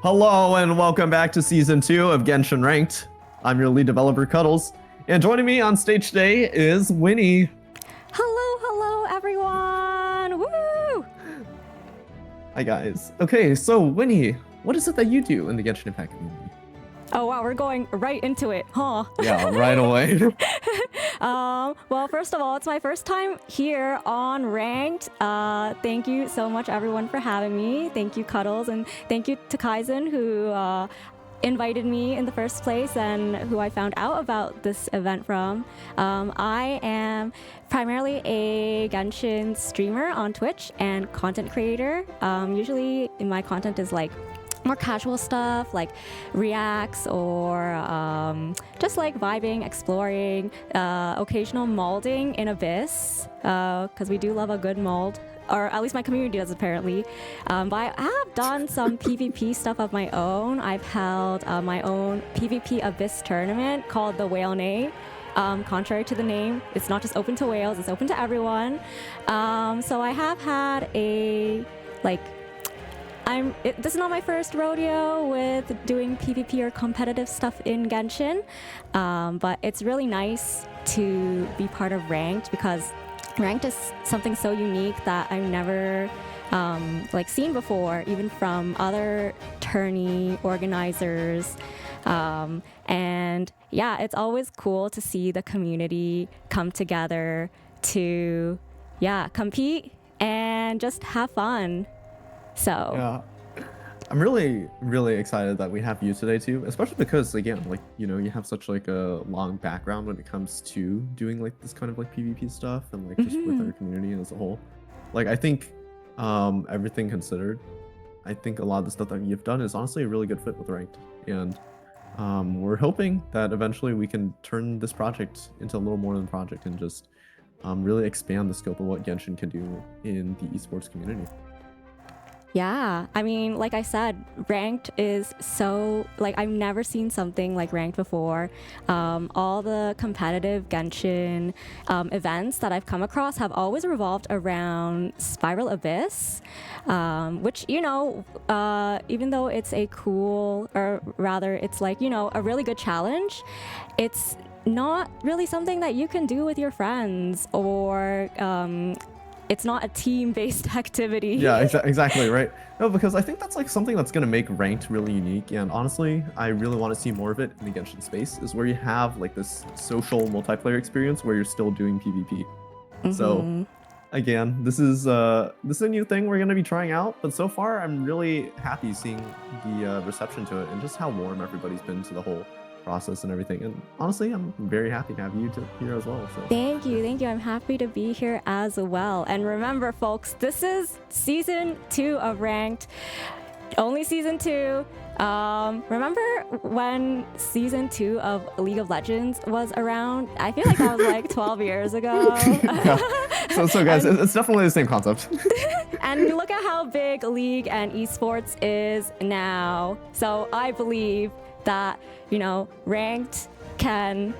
Hello and welcome back to Season 2 of Genshin Ranked. I'm your lead developer, Cuddles, and joining me on stage today is Winnie. Hello, everyone! Woo! Hi, guys. Okay, so Winnie, what is it that you do in the Genshin Impact community? Oh wow, we're going right into it, huh? Yeah, right away. Well, first of all, it's my first time here on Ranked. Thank you so much, everyone, for having me. Thank you, Cuddles, and thank you to Kaizen, who invited me in the first place and who I found out about this event from. I am primarily a Genshin streamer on Twitch and content creator. Usually my content is like more casual stuff like reacts or just like vibing, exploring, occasional molding in Abyss, because we do love a good mold, or at least my community does apparently. But I have done some PvP stuff of my own. I've held my own PvP Abyss tournament called the Whale Nay. Contrary to the name, it's not just open to whales, it's open to everyone. So I have had a this is not my first rodeo with doing PvP or competitive stuff in Genshin, but it's really nice to be part of Ranked because Ranked is something so unique that I've never seen before, even from other tourney organizers. And yeah, it's always cool to see the community come together to compete and just have fun. So Yeah, I'm really excited that we have you today too, especially because again, you have such like a long background when it comes to doing like this kind of like PvP stuff and like just with our community as a whole. Like I think everything considered, I think a lot of the stuff that you've done is honestly a really good fit with Ranked, and we're hoping that eventually we can turn this project into a little more than a project and just really expand the scope of what Genshin can do in the esports community. yeah, I mean, like I said, Ranked is so, I've never seen something like Ranked before. All the competitive Genshin events that I've come across have always revolved around Spiral Abyss, which, even though it's a cool, or rather it's a really good challenge, it's not really something that you can do with your friends, or it's not a team-based activity. Yeah, exactly, right? No, because I think that's like something that's going to make Ranked really unique, and honestly, I really want to see more of it in the Genshin space, is where you have like this social multiplayer experience where you're still doing PvP. So, again, this is a new thing we're going to be trying out, but so far I'm really happy seeing the reception to it and just how warm everybody's been to the whole process and everything. And honestly, I'm very happy to have you here as well. So Thank you. I'm happy to be here as well. And remember, folks, this is season 2 of Ranked. Only season 2. Remember when season 2 of League of Legends was around? I feel like that was like 12 years ago. Yeah. So guys, it's definitely the same concept. And look at how big League and esports is now. So I believe that, Ranked has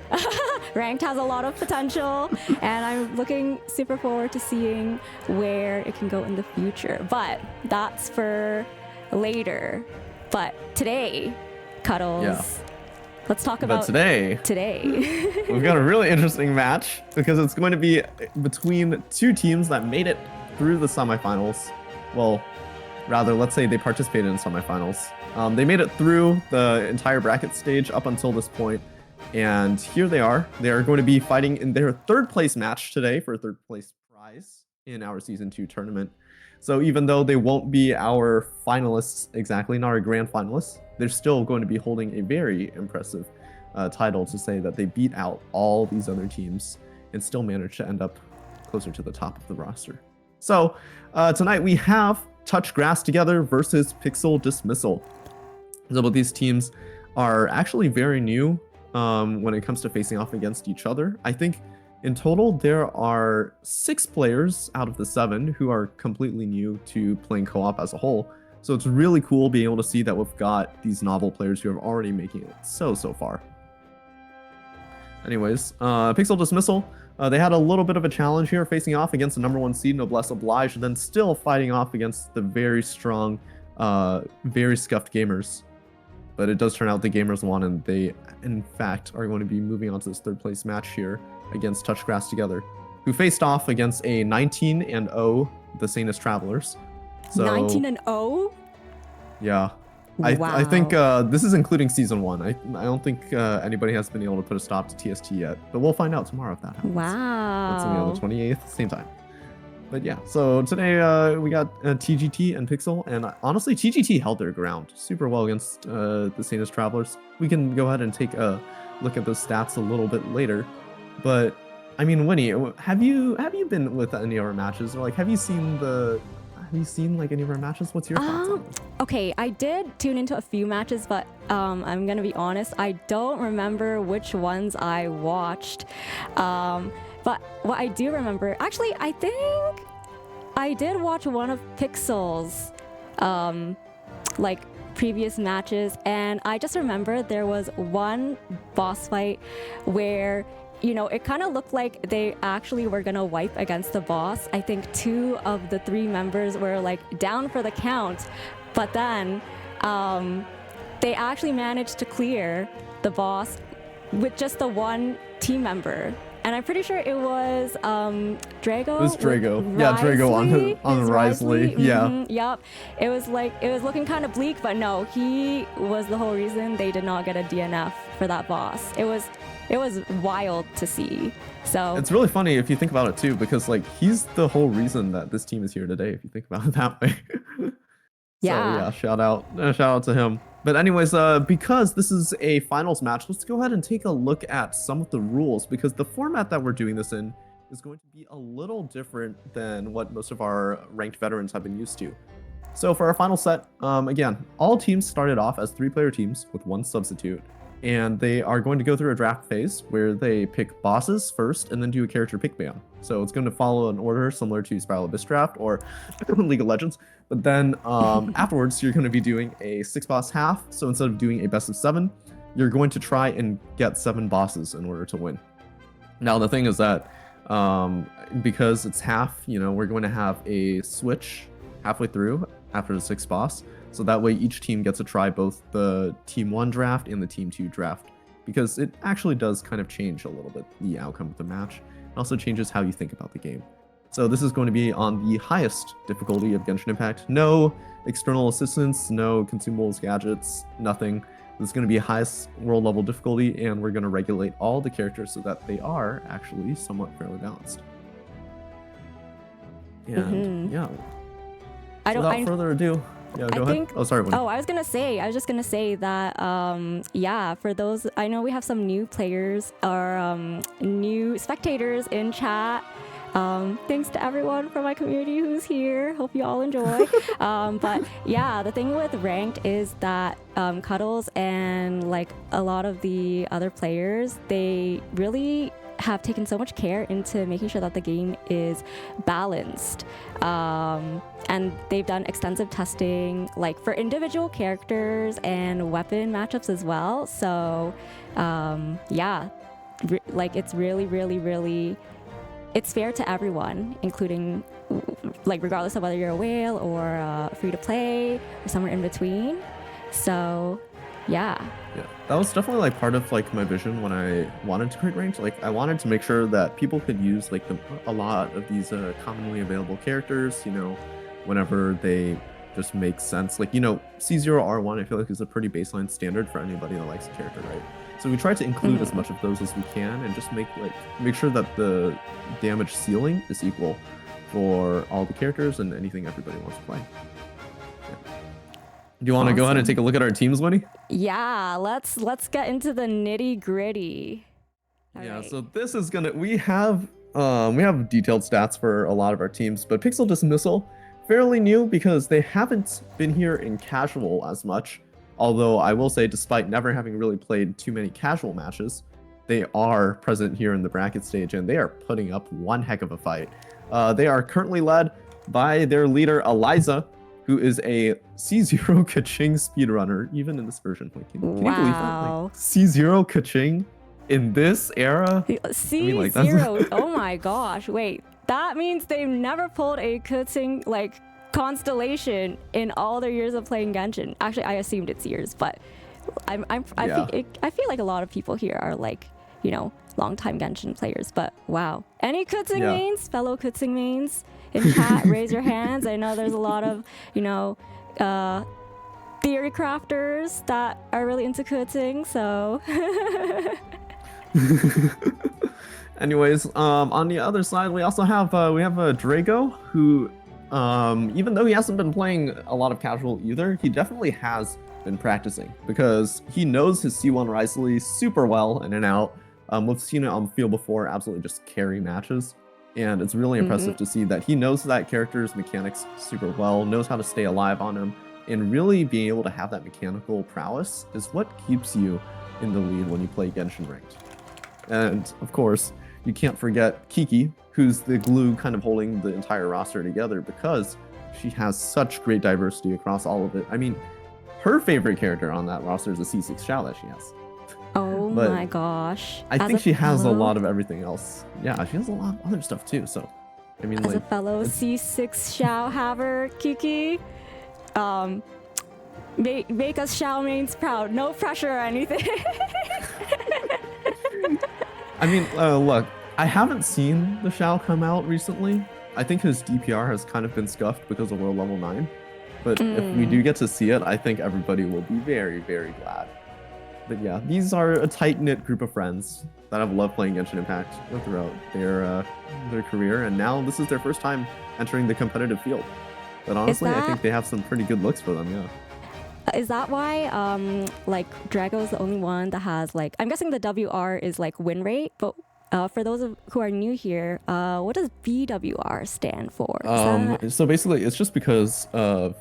a lot of potential, and I'm looking super forward to seeing where it can go in the future. But that's for later. But today, Cuddles, let's talk about today. We've got a really interesting match because it's going to be between two teams that made it through the semifinals. Well, rather, let's say they participated in semifinals. They made it through the entire bracket stage up until this point, and here they are. They are going to be fighting in their third place match today for a third place prize in our Season 2 tournament. So even though they won't be our finalists exactly, not our grand finalists, they're still going to be holding a very impressive title to say that they beat out all these other teams and still managed to end up closer to the top of the roster. So tonight we have Touch Grass Together versus Pixel Dismissal. So both these teams are actually very new when it comes to facing off against each other. I think in total there are 6 players out of the 7 who are completely new to playing co-op as a whole. So it's really cool being able to see that we've got these novel players who are already making it so far. Anyways, Pixel Dismissal, they had a little bit of a challenge here facing off against the #1 seed Noblesse Oblige, and then still fighting off against the very strong very scuffed gamers. But it does turn out the gamers won, and they, in fact, are going to be moving on to this third place match here against Touchgrass Together, who faced off against a 19-0 the Sanus Travelers. So 19-0? Yeah. Wow. I think this is including season 1. I don't think anybody has been able to put a stop to TST yet, but we'll find out tomorrow if that happens. Wow. That's on the 28th, same time. But yeah, so today we got TGT and Pixel, and honestly, TGT held their ground super well against the Sanus Travelers. We can go ahead and take a look at those stats a little bit later, but I mean, Winnie, have you been with any of our matches, or like have you seen like any of our matches? What's your thoughts on this? Okay, I did tune into a few matches, but I'm gonna be honest, I don't remember which ones I watched. But what I do remember, actually, I think I did watch one of Pixel's like previous matches, and I just remember there was one boss fight where, you know, it kind of looked like they actually were gonna wipe against the boss. I think 2 of the 3 members were like down for the count, but then they actually managed to clear the boss with just the 1 team member. And I'm pretty sure it was Drago. It was Drago. Yeah, Drago on Risley. Yeah. Yep. It was looking kind of bleak, but no, he was the whole reason they did not get a DNF for that boss. It was wild to see. So it's really funny if you think about it too, because like he's the whole reason that this team is here today, if you think about it that way. Yeah. So yeah, shout out to him. But anyways, because this is a finals match, let's go ahead and take a look at some of the rules, because the format that we're doing this in is going to be a little different than what most of our ranked veterans have been used to. So for our final set, again, all teams started off as 3-player teams with 1 substitute, and they are going to go through a draft phase where they pick bosses first and then do a character pick ban. So it's going to follow an order similar to Spiral Abyss draft or League of Legends. But then afterwards, you're going to be doing a 6-boss half. So instead of doing a best of 7, you're going to try and get 7 bosses in order to win. Now, the thing is that because it's half, you know, we're going to have a switch halfway through after the 6th boss. So that way each team gets to try both the Team 1 draft and the Team 2 draft, because it actually does kind of change a little bit the outcome of the match. It also changes how you think about the game. So this is going to be on the highest difficulty of Genshin Impact. No external assistance, no consumables, gadgets, nothing. This is going to be highest world level difficulty, and we're going to regulate all the characters so that they are actually somewhat fairly balanced. And yeah, without further ado, yeah, go ahead. Oh, sorry. Oh, I was just gonna say that, yeah, for those, I know we have some new players or new spectators in chat. Thanks to everyone from my community who's here. Hope you all enjoy. But yeah, the thing with ranked is that Cuddles and like a lot of the other players, they really have taken so much care into making sure that the game is balanced. And they've done extensive testing like for individual characters and weapon matchups as well. So yeah, like it's really it's fair to everyone, including like regardless of whether you're a whale or free to play or somewhere in between. So yeah, that was definitely like part of like my vision when I wanted to create ranked. Like I wanted to make sure that people could use like a lot of these commonly available characters, you know, whenever they just make sense. Like, you know, C0R1 I feel like is a pretty baseline standard for anybody that likes a character, right? So we try to include as much of those as we can and just make sure that the damage ceiling is equal for all the characters and anything everybody wants to play. Do you want to go ahead and take a look at our teams, Winnie? Yeah, let's get into the nitty gritty. Right. So this is we have detailed stats for a lot of our teams, but Pixel Dismissal, fairly new because they haven't been here in casual as much. Although I will say, despite never having really played too many casual matches, they are present here in the bracket stage and they are putting up one heck of a fight. They are currently led by their leader, Eliza, who is a C0 Kaching speedrunner, even in this version. Like, can you believe that? Like, C0 Kaching in this era? C0, oh my gosh, wait. That means they've never pulled a Kaching, like, constellation in all their years of playing Genshin. Actually, I assumed it's years, but I feel like a lot of people here are like, you know, longtime Genshin players. But wow, any Kutzing mains, fellow Kutzing mains in chat, raise your hands. I know there's a lot of, you know, theory crafters that are really into Kutzing, so. Anyways, on the other side, we also have Drago, who, even though he hasn't been playing a lot of casual either, he definitely has been practicing because he knows his C1 Risley super well in and out. We've seen it on field before, absolutely just carry matches, and it's really impressive to see that he knows that character's mechanics super well, knows how to stay alive on him, and really being able to have that mechanical prowess is what keeps you in the lead when you play Genshin Ranked. And of course, you can't forget Kiki, who's the glue kind of holding the entire roster together because she has such great diversity across all of it. I mean, her favorite character on that roster is a C6 Xiao that she has. Oh my gosh. I think she has a lot of everything else. Yeah, she has a lot of other stuff too, so I mean, as a fellow C6 Xiao haver, Kiki, make us Xiao mains proud. No pressure or anything. I mean, look, I haven't seen the Xiao come out recently. I think his DPR has kind of been scuffed because of World Level 9. But if we do get to see it, I think everybody will be very, very glad. But yeah, these are a tight-knit group of friends that have loved playing Genshin Impact throughout their career, and now this is their first time entering the competitive field. But honestly, I think they have some pretty good looks for them, yeah. Is that why, like, Drago is the only one that has, like, I'm guessing the WR is, like, win rate, but for those who are new here, what does BWR stand for? So basically, it's just because of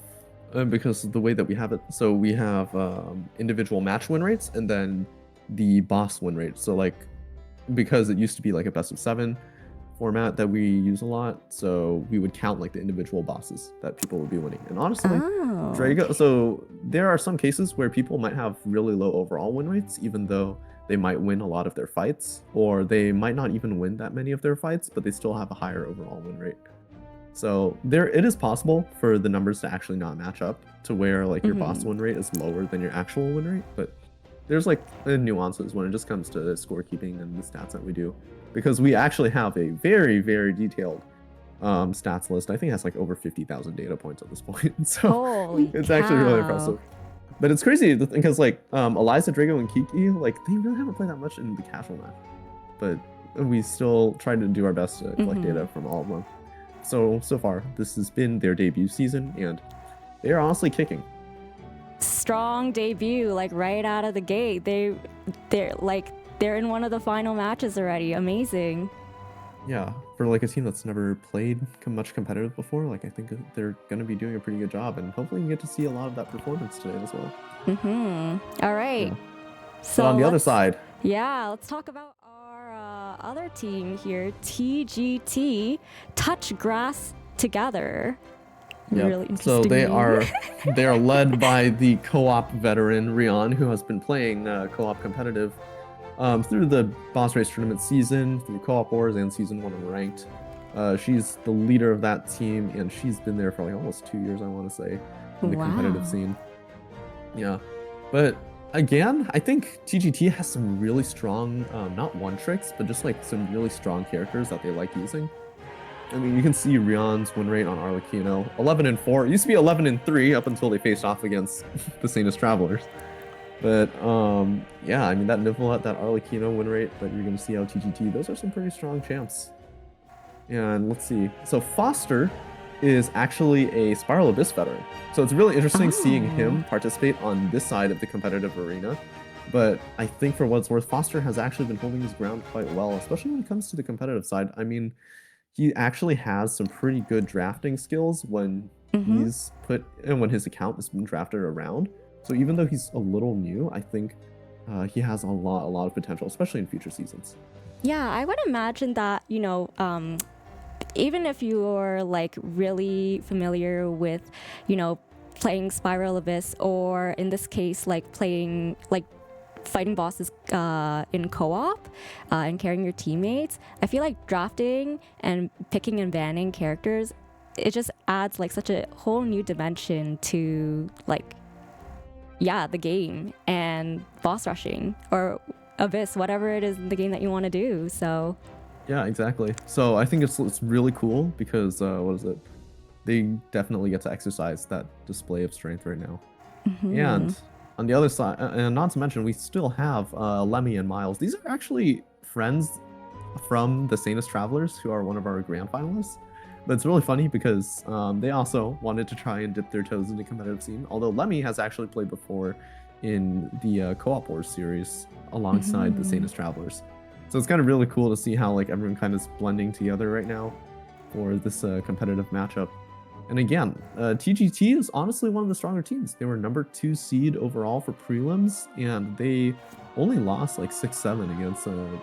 the way that we have it. So we have individual match win rates and then the boss win rate. So like, because it used to be like a best of 7 format that we use a lot, so we would count like the individual bosses that people would be winning. And honestly, Drago, so there are some cases where people might have really low overall win rates, even though they might win a lot of their fights, or they might not even win that many of their fights, but they still have a higher overall win rate. So it is possible for the numbers to actually not match up to where like your boss win rate is lower than your actual win rate, but there's like nuances when it just comes to scorekeeping and the stats that we do, because we actually have a very, very detailed stats list. I think it has like over 50,000 data points at this point, so it's actually really impressive. But it's crazy because like Eliza, Drago, and Kiki, like they really haven't played that much in the casual match, but we still try to do our best to collect data from all of them. So far, this has been their debut season, and they're honestly kicking. Strong debut, like right out of the gate. They're in one of the final matches already. Amazing. Yeah, for like a team that's never played much competitive before, like I think they're gonna be doing a pretty good job, and hopefully we get to see a lot of that performance today as well. All right. Yeah. So but on the other side, let's talk about our other team here, TGT, Touch Grass Together. Yeah. Really interesting. So they are led by the co-op veteran Rion, who has been playing co-op competitive through the boss race tournament season, through co-op wars, and season 1 of ranked. She's the leader of that team, and she's been there for like almost 2 years, I want to say, in the competitive scene. Yeah, but again, I think TGT has some really strong, not one tricks, but just like some really strong characters that they like using. I mean, you can see Rion's win rate on Arlecchino, 11-4. It used to be 11-3 up until they faced off against the Sanus Travelers. But yeah, I mean, that Nivolet, that Arlecchino win rate that you're going to see out TGT, those are some pretty strong champs. And let's see. So Foster is actually a Spiral Abyss veteran. So it's really interesting seeing him participate on this side of the competitive arena. But I think for what it's worth, Foster has actually been holding his ground quite well, especially when it comes to the competitive side. I mean, he actually has some pretty good drafting skills when he's put and when his account has been drafted around. So even though he's a little new, I think he has a lot of potential, especially in future seasons. Yeah, I would imagine that, you know, even if you're like really familiar with, you know, playing Spiral Abyss, or in this case, like playing like fighting bosses in co-op and carrying your teammates, I feel like drafting and picking and banning characters it just adds like such a whole new dimension to like, yeah, the game and boss rushing or Abyss, whatever it is in the game that you want to do. So Yeah, exactly. So I think it's really cool because what is it? They definitely get to exercise that display of strength right now. And on the other side, and not to mention, we still have Lemmy and Miles. These are actually friends from the Sanus Travelers, who are one of our grand finalists. But it's really funny because they also wanted to try and dip their toes in the competitive scene. Although Lemmy has actually played before in the Co-op Wars series alongside the Sanus Travelers. So it's kind of really cool to see how like everyone kind of is blending together right now for this competitive matchup. And again, TGT is honestly one of the stronger teams. They were number 2 seed overall for prelims, and they only lost like 6-7 against a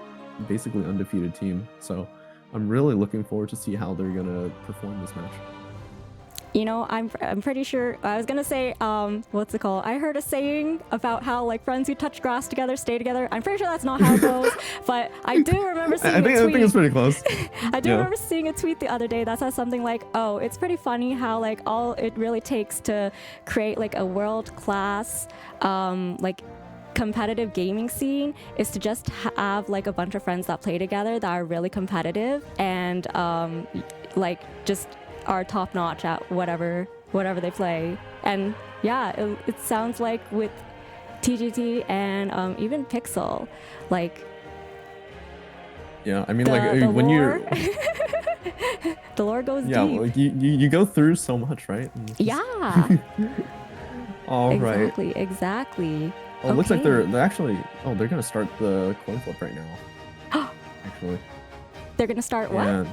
basically undefeated team. So I'm really looking forward to see how they're gonna perform this match. You know, I'm pretty sure, I was gonna say, what's it called? I heard a saying about how like friends who touch grass together stay together. I'm pretty sure that's not how it goes, but I do remember seeing a tweet. I think it's pretty close. I do remember seeing a tweet the other day that says something like, oh, it's pretty funny how like all it really takes to create like a world-class, like competitive gaming scene is to just have like a bunch of friends that play together that are really competitive and like just are top notch at whatever they play. And yeah, it sounds like with TGT and even Pixel, like yeah, I mean like when you're the lore goes deep. Like you go through so much, right? Yeah. All exactly, right. Exactly. Oh, it looks like they're actually they're gonna start the coin flip right now. Actually. They're gonna start what?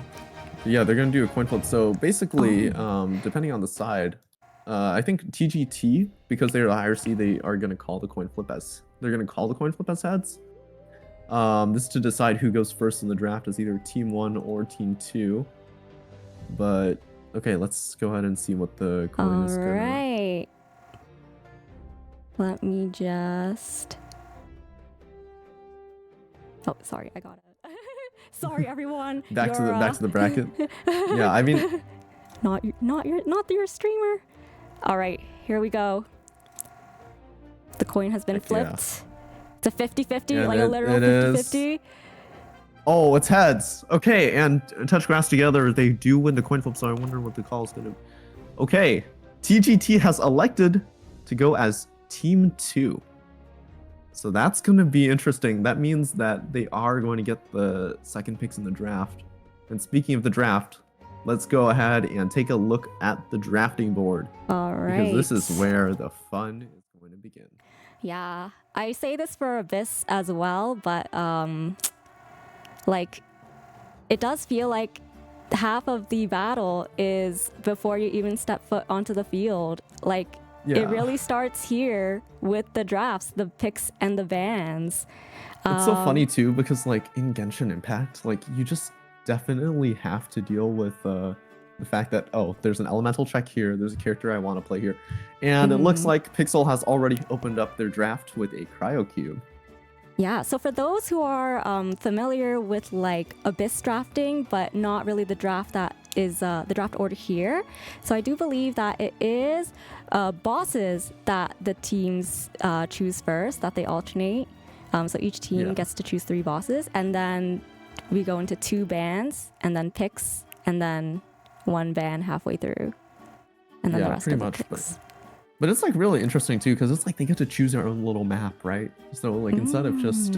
Yeah, they're gonna do a coin flip. So basically, depending on the side, I think TGT, because they're the higher seed, they are gonna call the coin flip as heads. This is to decide who goes first in the draft as either team 1 or team 2. But okay, let's go ahead and see what the coin is gonna. Alright. Let me just. Oh, sorry, I got it. Sorry, everyone. back to the bracket. Yeah, I mean, not your streamer. All right, here we go. The coin has been flipped. It's a 50-50, like a literal 50-50. Oh, it's heads. Okay, and touch grass together, they do win the coin flip. So I wonder what the call is gonna. Okay, TGT has elected to go as team 2. So that's going to be interesting. That means that they are going to get the second picks in the draft. And speaking of the draft, let's go ahead and take a look at the drafting board. All right. Because this is where the fun is going to begin. Yeah, I say this for Abyss as well, but like it does feel like half of the battle is before you even step foot onto the field. Like it really starts here with the drafts, the picks and the bans. It's so funny too, because like in Genshin Impact, like you just definitely have to deal with the fact that, oh, there's an elemental check here, there's a character I want to play here. And it looks like Pixel has already opened up their draft with a cryo cube. Yeah, so for those who are familiar with like Abyss drafting, but not really the draft that is the draft order here. So I do believe that it is bosses that the teams choose first, that they alternate. So each team gets to choose 3 bosses, and then we go into 2 bans, and then picks, and then 1 ban halfway through, and then the rest of the picks. But it's like really interesting too, because it's like they get to choose their own little map, right? So like instead of just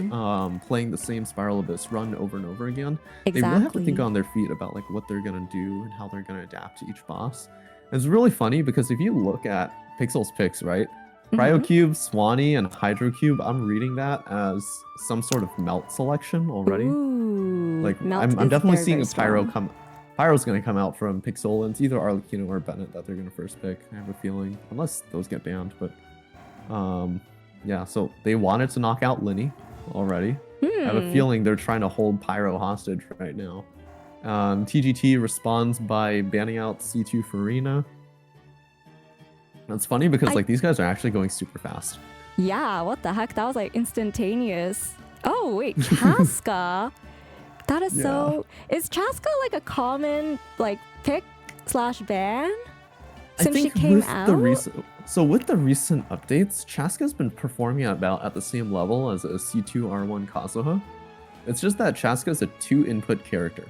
playing the same Spiral Abyss run over and over again, they really have to think on their feet about like what they're gonna do and how they're gonna adapt to each boss. And it's really funny because if you look at Pixel's picks, right? Cryo Cube, Swanee, and Hydro Cube, I'm reading that as some sort of melt selection already. Ooh, like I'm definitely seeing a Pyro come. Pyro's going to come out from Pixel, and it's either Arlecchino or Bennett that they're going to first pick. I have a feeling, unless those get banned. But yeah, so they wanted to knock out Linny already. I have a feeling they're trying to hold Pyro hostage right now. TGT responds by banning out C2 Farina. That's funny because like these guys are actually going super fast. Yeah, what the heck? That was like instantaneous. Oh wait, Chaska. That is so. Is Chaska like a common like pick ban I since she think came with out? with the recent updates, Chaska's been performing about at the same level as a C2R1 Kazuha. It's just that Chaska is a 2-input character.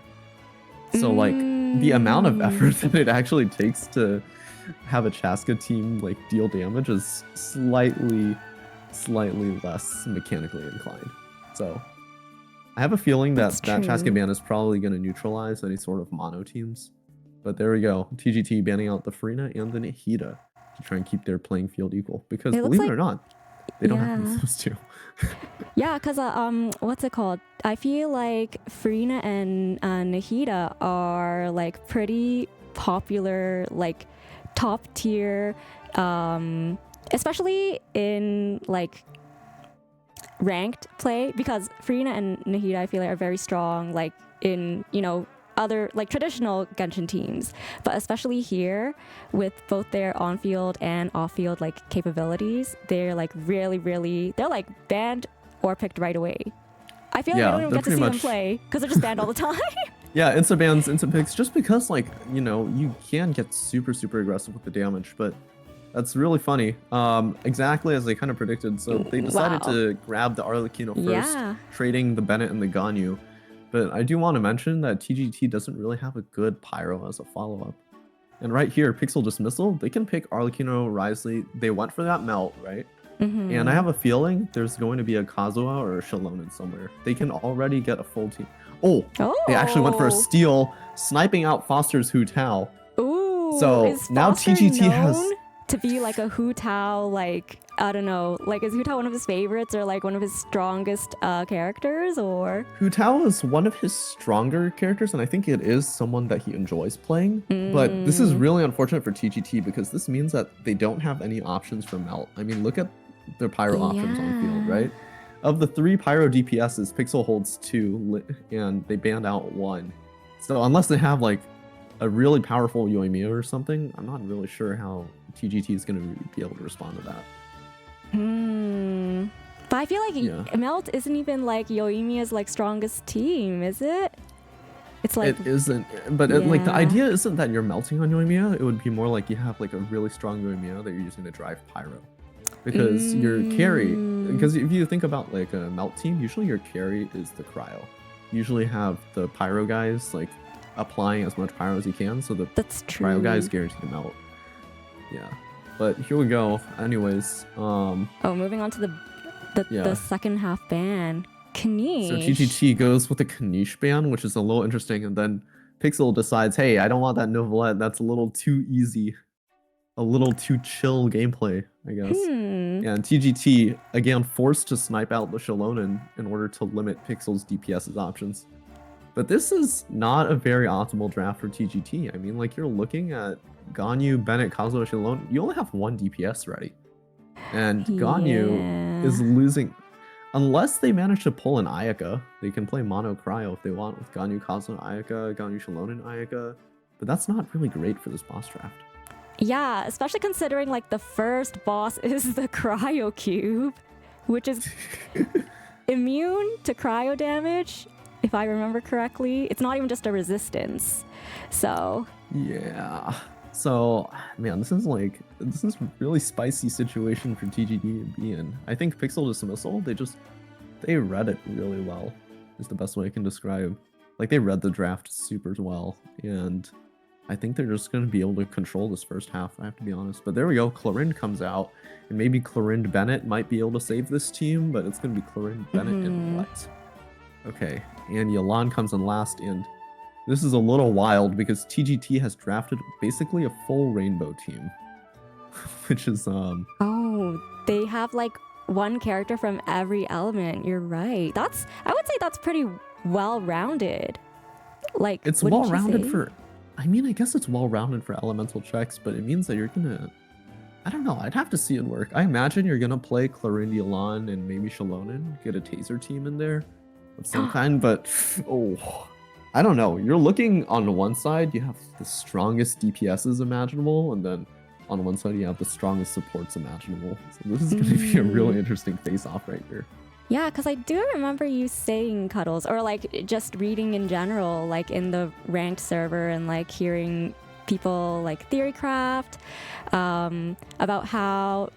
So like the amount of effort that it actually takes to have a Chaska team like deal damage is slightly less mechanically inclined. So I have a feeling that that Chaska ban is probably going to neutralize any sort of mono teams. But there we go. TGT banning out the Farina and the Nahida to try and keep their playing field equal. Because believe it or not, they don't have those two. Yeah, because what's it called? I feel like Farina and Nahida are like pretty popular, like top tier, especially in like ranked play, because Farina and Nahida I feel like are very strong, like in, you know, other like traditional Genshin teams, but especially here with both their on-field and off-field like capabilities, they're like really they're like banned or picked right away. I feel like I don't even get to see them play because they're just banned all the time. Yeah, insta bans, insta picks, just because like, you know, you can get super aggressive with the damage, but that's really funny. Exactly as they kind of predicted. So they decided to grab the Arlecchino first, trading the Bennett and the Ganyu. But I do want to mention that TGT doesn't really have a good Pyro as a follow-up. And right here, Pixel Dismissal, they can pick Arlecchino, Risley. They went for that melt, right? And I have a feeling there's going to be a Kazuha or a Shalonen somewhere. They can already get a full team. Oh, they actually went for a steal, sniping out Foster's Hu Tao. Ooh, so now TGT has to be like a Hu Tao, like, I don't know, like is Hu Tao one of his favorites or like one of his strongest characters, or? Hu Tao is one of his stronger characters, and I think it is someone that he enjoys playing. But this is really unfortunate for TGT because this means that they don't have any options for melt. I mean, look at their Pyro options on field, right? Of the 3 Pyro DPSs, Pixel holds 2, and they banned out 1. So unless they have like a really powerful Yoimiya or something, I'm not really sure how TGT is going to be able to respond to that. But I feel like Melt isn't even like Yoimiya's like strongest team, is it? It's like it isn't, but like the idea isn't that you're melting on Yoimiya. It would be more like you have like a really strong Yoimiya that you're using to drive Pyro, because your carry. Because if you think about like a melt team, usually your carry is the cryo. You usually have the Pyro guys like applying as much Pyro as you can, so the cryo guys guarantee to melt. Yeah. But here we go. Anyways, moving on to the second half ban. Kanish. So TGT goes with the Kanish ban, which is a little interesting, and then Pixel decides, hey, I don't want that Novelette. That's a little too easy, a little too chill gameplay, I guess. And TGT again forced to snipe out the Shalonen in order to limit Pixel's DPS's options. But this is not a very optimal draft for TGT. I mean, like, you're looking at Ganyu, Bennett, Kazuha, Shalonen. You only have 1 DPS ready. And Ganyu is losing. Unless they manage to pull an Ayaka, they can play mono cryo if they want with Ganyu, Kazuha, Ayaka, Ganyu, Shalonen, Ayaka. But that's not really great for this boss draft. Yeah, especially considering like the first boss is the Cryo Cube, which is immune to cryo damage. If I remember correctly, it's not even just a resistance. So yeah. So man, this is a really spicy situation for TGT to be in. I think Pixel Dismissal, they read it really well, is the best way I can describe. Like, they read the draft super well, and I think they're just going to be able to control this first half, I have to be honest. But there we go, Clorind comes out, and maybe Clorind Bennett might be able to save this team, but it's going to be Clorind Bennett and what? Okay, and Yalan comes in last, and this is a little wild because TGT has drafted basically a full rainbow team, which is Oh, they have like 1 character from every element. You're right. I would say that's pretty well-rounded. Like, it's well-rounded for. I mean, I guess it's well-rounded for elemental checks, but it means that you're gonna. I don't know. I'd have to see it work. I imagine you're gonna play Clorind, Yalan, and maybe Shalonen, get a taser team in there of some kind, but I don't know. You're looking on one side, you have the strongest DPSs imaginable, and then on one side you have the strongest supports imaginable. So this is going to be a really interesting face-off right here. Yeah, because I do remember you saying, Cuddles, or like just reading in general, like in the ranked server, and like hearing people like Theorycraft, about how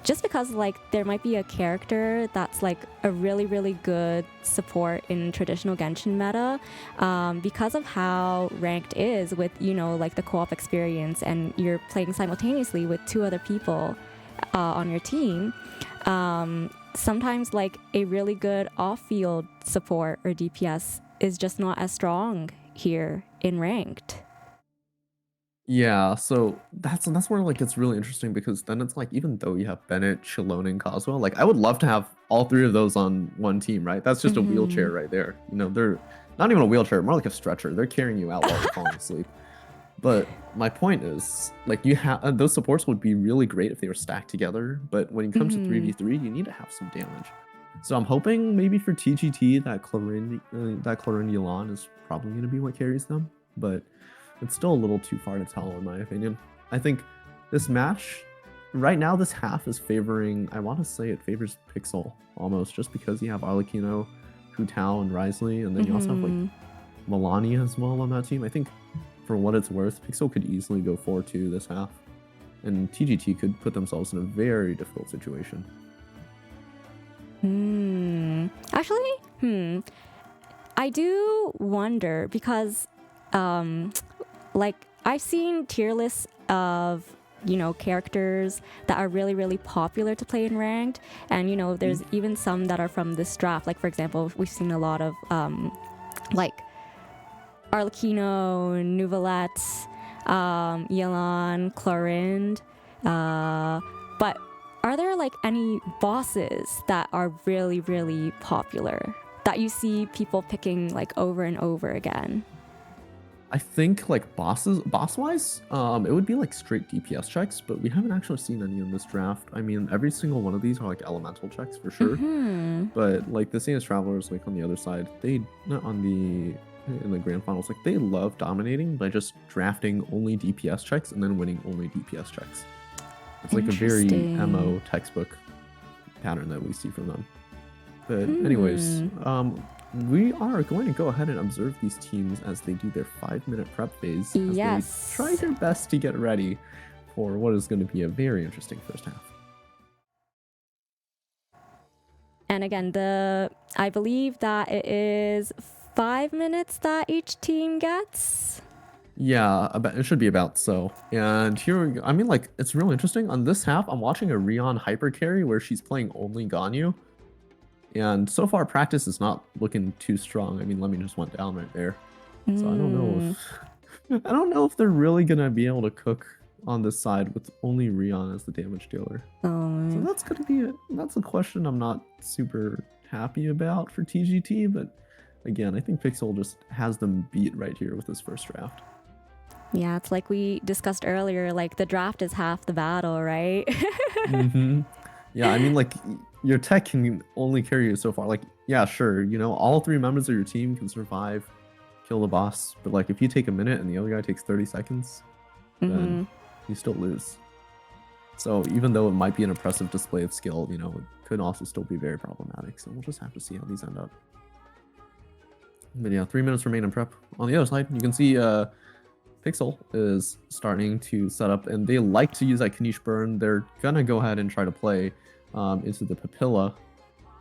just because like there might be a character that's like a really, really good support in traditional Genshin meta, because of how ranked is with, you know, like the co-op experience and you're playing simultaneously with 2 other people on your team, sometimes like a really good off-field support or DPS is just not as strong here in ranked. Yeah, so that's where like it's really interesting because then it's like even though you have Bennett, Chilone, and Coswell, like I would love to have all 3 of those on one team, right? That's just a wheelchair right there. You know, they're not even a wheelchair, more like a stretcher. They're carrying you out while you're falling asleep. But my point is, like you have those supports would be really great if they were stacked together. But when it comes to 3v3, you need to have some damage. So I'm hoping maybe for TGT that Chlorindulon is probably going to be what carries them, but it's still a little too far to tell in my opinion. I think this match, right now this half is favoring, I want to say it favors Pixel almost, just because you have Arlecchino, Hu Tao, and Risley, and then you also have like Melania as well on that team. I think for what it's worth, Pixel could easily go 4-2 this half, and TGT could put themselves in a very difficult situation. Actually, I do wonder because like I've seen tier lists of, you know, characters that are really, really popular to play in ranked, and you know there's even some that are from this draft. Like for example, we've seen a lot of like Arlecchino, Nouvelette, Yelan, Chlorind, but are there like any bosses that are really, really popular that you see people picking like over and over again? I think like boss-wise, it would be like straight DPS checks, but we haven't actually seen any in this draft. I mean, every single one of these are like elemental checks for sure. But like the Saints Travelers, like on the other side, they not on the in the grand finals, like they love dominating by just drafting only DPS checks and then winning only DPS checks. It's like a very MO textbook pattern that we see from them. But anyways, we are going to go ahead and observe these teams as they do their 5-minute prep phase. As they try their best to get ready for what is going to be a very interesting first half. And again, I believe that it is 5 minutes that each team gets. Yeah, it should be about so. And here we go. I mean, like, it's real interesting. On this half, I'm watching a Rion hyper carry where she's playing only Ganyu. And so far, practice is not looking too strong. I mean, Lemmy just went down right there. So I don't know if they're really gonna be able to cook on this side with only Rion as the damage dealer. So that's a question I'm not super happy about for TGT. But again, I think Pixel just has them beat right here with this first draft. Yeah, it's like we discussed earlier. Like the draft is half the battle, right? Yeah, I mean, like, your tech can only carry you so far. Like, yeah, sure, you know, all 3 members of your team can survive, kill the boss, but like, if you take a minute and the other guy takes 30 seconds, then you still lose. So even though it might be an impressive display of skill, you know, it could also still be very problematic. So we'll just have to see how these end up. But yeah, 3 minutes remain in prep. On the other side, you can see Pixel is starting to set up, and they like to use that Kanish burn. They're gonna go ahead and try to play into the Papilla,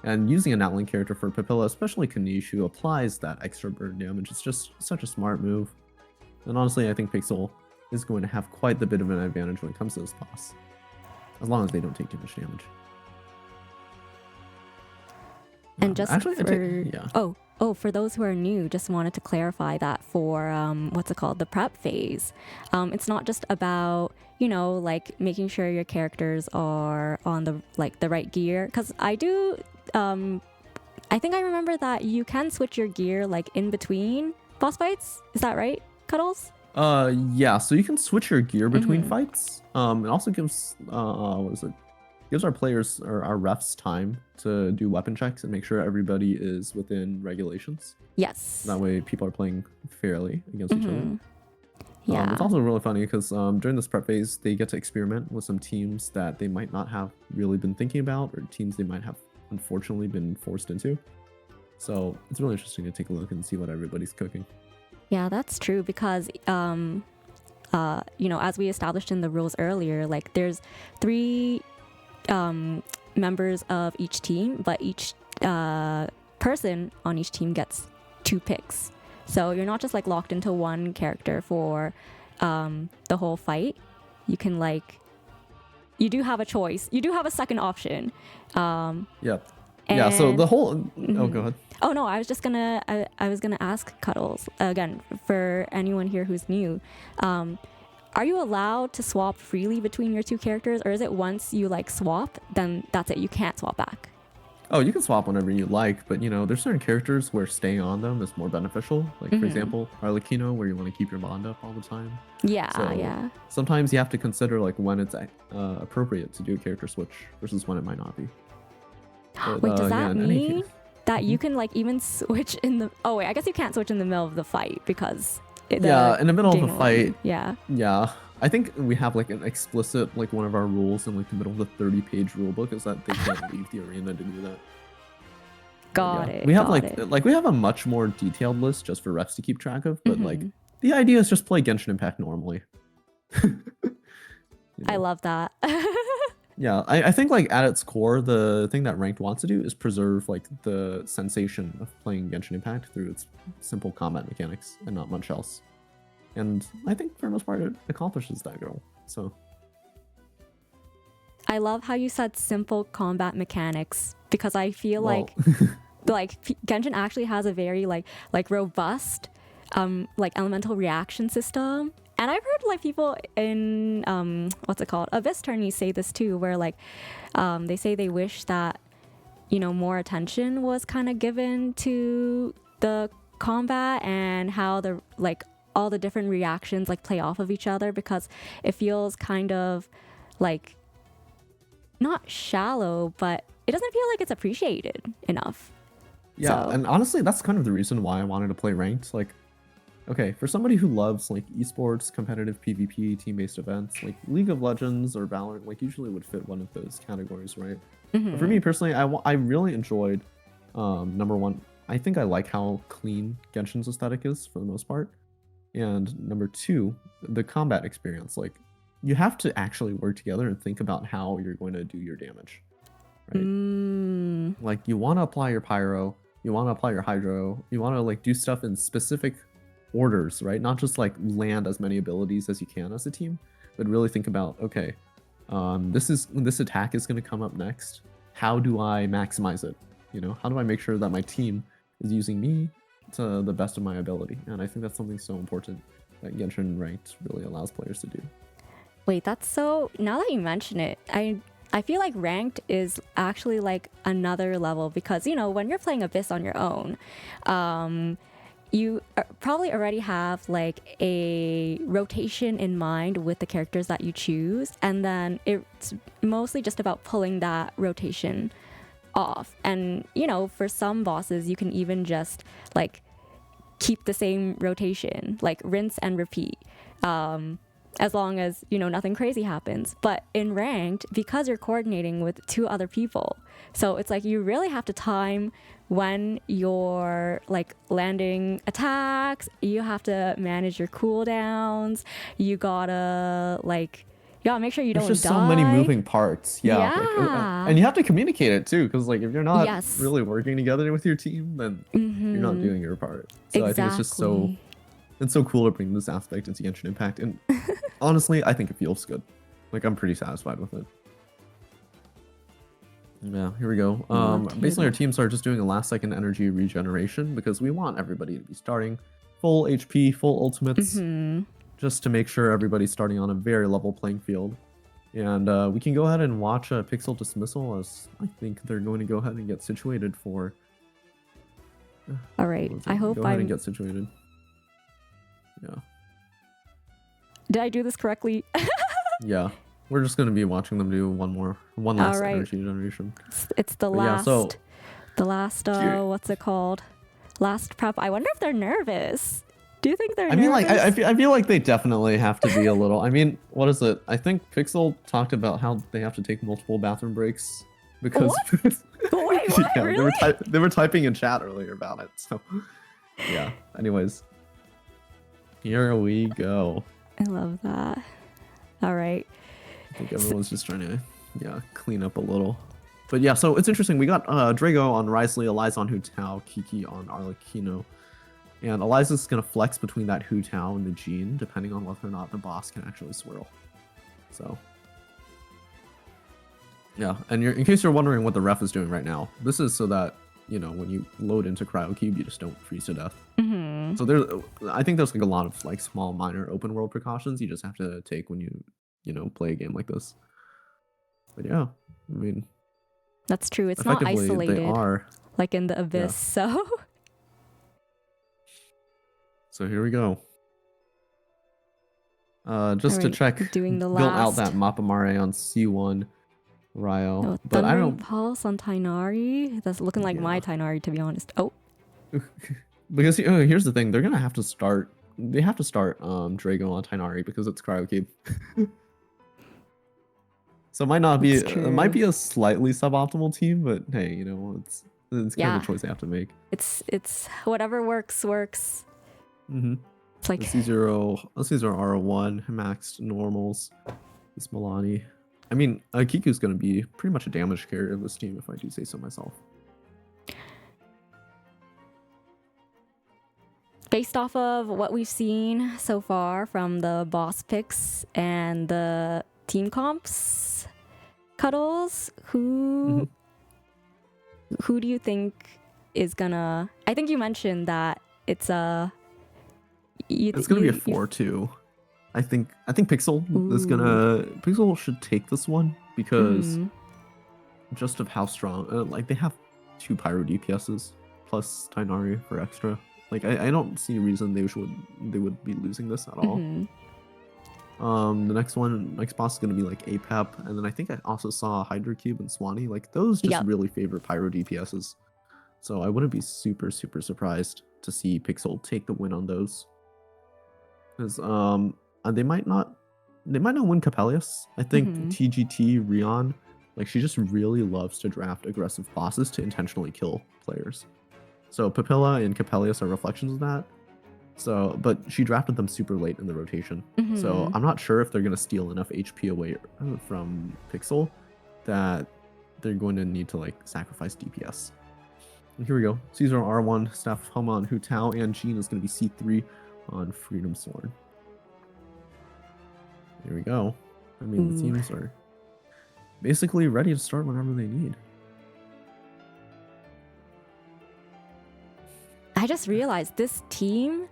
and using an outline character for Papilla, especially Kanish, who applies that extra burn damage. It's just such a smart move. And honestly, I think Pixel is going to have quite the bit of an advantage when it comes to this boss, as long as they don't take too much damage. And just for those who are new, just wanted to clarify that for the prep phase. It's not just about, you know, like making sure your characters are on the right gear, because I do I think I remember that you can switch your gear like in between boss fights. Is that right, Cuddles? Yeah, so you can switch your gear between fights. It also gives gives our players or our refs time to do weapon checks and make sure everybody is within regulations. Yes. That way people are playing fairly against each other. Yeah. It's also really funny because during this prep phase, they get to experiment with some teams that they might not have really been thinking about, or teams they might have unfortunately been forced into. So it's really interesting to take a look and see what everybody's cooking. Yeah, that's true, because as we established in the rules earlier, like there's 3 members of each team, but each person on each team gets 2 picks. So you're not just like locked into one character for the whole fight. You can you do have a choice. You do have a second option. Yeah. Yeah. So the whole. Oh, go ahead. Oh no, I was just gonna. I was gonna ask Cuddles again for anyone here who's new. Are you allowed to swap freely between your 2 characters, or is it once you like swap, then that's it? You can't swap back. Oh, you can swap whenever you like, but there's certain characters where staying on them is more beneficial. Like for example, Arlecchino, where you want to keep your bond up all the time. Yeah, so yeah. Sometimes you have to consider like when it's appropriate to do a character switch versus when it might not be. But, wait, does that mean that you can like even switch in the? Oh wait, I guess you can't switch in the middle of the fight because. In the middle of a fight. Yeah. Yeah. I think we have like an explicit like one of our rules in like the middle of the 30-page rulebook is that they can't leave the arena to do that. Got it. We have got we have a much more detailed list just for refs to keep track of, but like the idea is just play Genshin Impact normally. I love that. Yeah, I think like at its core, the thing that Ranked wants to do is preserve like the sensation of playing Genshin Impact through its simple combat mechanics and not much else. And I think for the most part it accomplishes that goal. So I love how you said simple combat mechanics because I feel like Genshin actually has a very like robust elemental reaction system. And I've heard like people in what's it called, Abyss tourneys say this too, where like they say they wish that more attention was kind of given to the combat and how the all the different reactions like play off of each other, because it feels kind of like not shallow, but it doesn't feel like it's appreciated enough. Yeah, so. And honestly, that's kind of the reason why I wanted to play Ranked. Like, okay, for somebody who loves like esports, competitive PvP, team-based events, like League of Legends or Valorant, like usually would fit one of those categories, right? But for me personally, I really enjoyed number one. I think I like how clean Genshin's aesthetic is for the most part. And number 2, the combat experience. Like, you have to actually work together and think about how you're going to do your damage, right? Like, you want to apply your pyro, you want to apply your hydro, you want to like do stuff in specific orders, right? Not just like land as many abilities as you can as a team, but really think about, okay, this attack is going to come up next. How do I maximize it? How do I make sure that my team is using me to the best of my ability? And I think that's something so important that Genshin Ranked really allows players to do. Wait, that's so. Now that you mention it, I feel like Ranked is actually like another level because when you're playing Abyss on your own, you probably already have like a rotation in mind with the characters that you choose, and then it's mostly just about pulling that rotation off. And for some bosses you can even just like keep the same rotation, like rinse and repeat, as long as nothing crazy happens. But in Ranked, because you're coordinating with 2 other people, so it's like you really have to time when you're like landing attacks. You have to manage your cooldowns. You gotta make sure you don't die. There's just so many moving parts. Yeah. And you have to communicate it too, because like if you're not really working together with your team, then you're not doing your part. So I think it's just so cool to bring this aspect into Genshin Impact. And honestly, I think it feels good. Like, I'm pretty satisfied with it. Yeah, here we go. Basically, our teams are just doing a last-second energy regeneration because we want everybody to be starting full HP, full ultimates, just to make sure everybody's starting on a very level playing field. And we can go ahead and watch a Pixel Dismissal, as I think they're going to go ahead and get situated for... All right, I hope Go ahead and get situated. Yeah. Did I do this correctly? Yeah. We're just going to be watching them do one last energy generation. It's the last, what's it called? Last prep. I wonder if they're nervous. Do you think they're nervous? I feel like they definitely have to be a little. I mean, what is it? I think Pixel talked about how they have to take multiple bathroom breaks because... Wait, what? Yeah, really? They were typing in chat earlier about it. So, yeah. Anyways. Here we go. I love that. All right. I think everyone's just trying to, yeah, clean up a little. But yeah, so it's interesting. We got Drago on Risley, Eliza on Hu Tao, Kiki on Arlecchino. And Eliza's going to flex between that Hu Tao and the Jean, depending on whether or not the boss can actually swirl. So, yeah. And in case you're wondering what the ref is doing right now, this is so that, you know, when you load into Cryocube, you just don't freeze to death. Mm-hmm. So I think there's like a lot of like small, minor open world precautions you just have to take when you know, play a game like this. But yeah, I mean, that's true. It's not isolated. They are like in the abyss. Yeah. So here we go. Just to check, doing the built out that Mappamare on C1 Ryo. Oh, but I don't Pulse on Tainari. That's looking like my Tainari, to be honest. Oh. Because here's the thing, they're gonna have to start. They have to start Drago on Tainari because it's Cryocube. So it might not be. It might be a slightly suboptimal team, but hey, you know, it's kind of a choice they have to make. It's whatever works. Mm-hmm. It's like C0 R1 maxed normals. This Milani. I mean, Kiku's gonna be pretty much a damage carrier of this team, if I do say so myself. Based off of what we've seen so far from the boss picks and the team comps, Cuddles, who do you think is gonna? I think you mentioned that it's a. It's gonna be a 4-2. I think Pixel is gonna. Pixel should take this one because just of how strong. Like they have 2 Pyro DPSs plus Tainari for extra. Like I don't see a reason they would be losing this at all. The next boss is gonna be like APEP, and then I think I also saw Hydra Cube and Swanee. Like those just really favor Pyro DPSs. So I wouldn't be super surprised to see Pixel take the win on those. Because they might not win Capellius. I think TGT Rion, like she just really loves to draft aggressive bosses to intentionally kill players. So Papilla and Capellius are reflections of that. So, but she drafted them super late in the rotation. So I'm not sure if they're gonna steal enough HP away from Pixel that they're going to need to like sacrifice DPS. And here we go. Caesar R1, Staff of Homa on Hu Tao, and Jean is gonna be C3 on Freedom Sword. Here we go. I mean, the teams are basically ready to start whenever they need. I just realized this team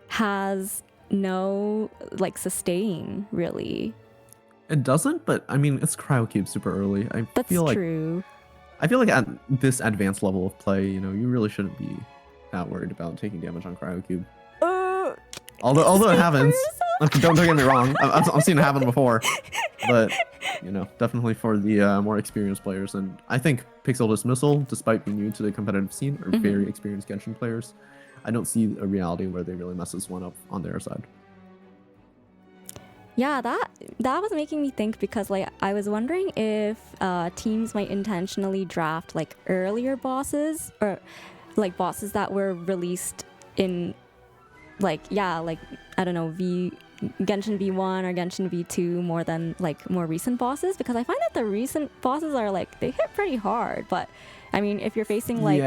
has no like sustain really. It doesn't, but I mean it's Cryocube super early. That's true. I feel like at this advanced level of play, you know, you really shouldn't be that worried about taking damage on Cryocube. Although it happens. Don't get me wrong. I've seen it happen before, but you know, definitely for the more experienced players. And I think Pixel Dismissal, despite being new to the competitive scene, are very experienced Genshin players. I don't see a reality where they really messes one up on their side. Yeah, that was making me think because like I was wondering if teams might intentionally draft like earlier bosses or like bosses that were released in like I don't know Genshin V1 or Genshin V2 more than like more recent bosses, because I find that the recent bosses are like they hit pretty hard, but I mean if you're facing like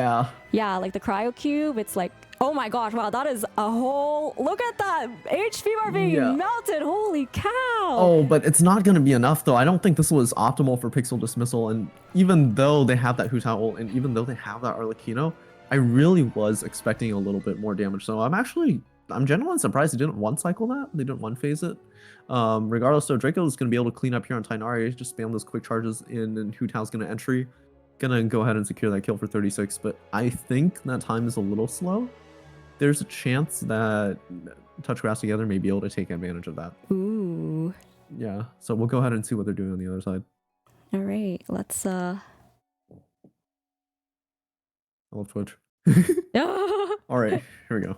like the Cryocube, it's like, oh my gosh, wow, that is a whole look at that HP bar being melted, holy cow. Oh, but it's not going to be enough though. I don't think this was optimal for Pixel Dismissal, and even though they have that Hu Tao ult and even though they have that Arlecchino, I really was expecting a little bit more damage. So I'm genuinely surprised they didn't one cycle that. They didn't one phase it. Regardless, so Draco is going to be able to clean up here on Tainari, just spam those quick charges in, and Hu Tao's going to entry. Gonna go ahead and secure that kill for 36, but I think that time is a little slow. There's a chance that Touch Grass together may be able to take advantage of that. Ooh. Yeah, so we'll go ahead and see what they're doing on the other side. All right, let's I love Twitch. All right, here we go.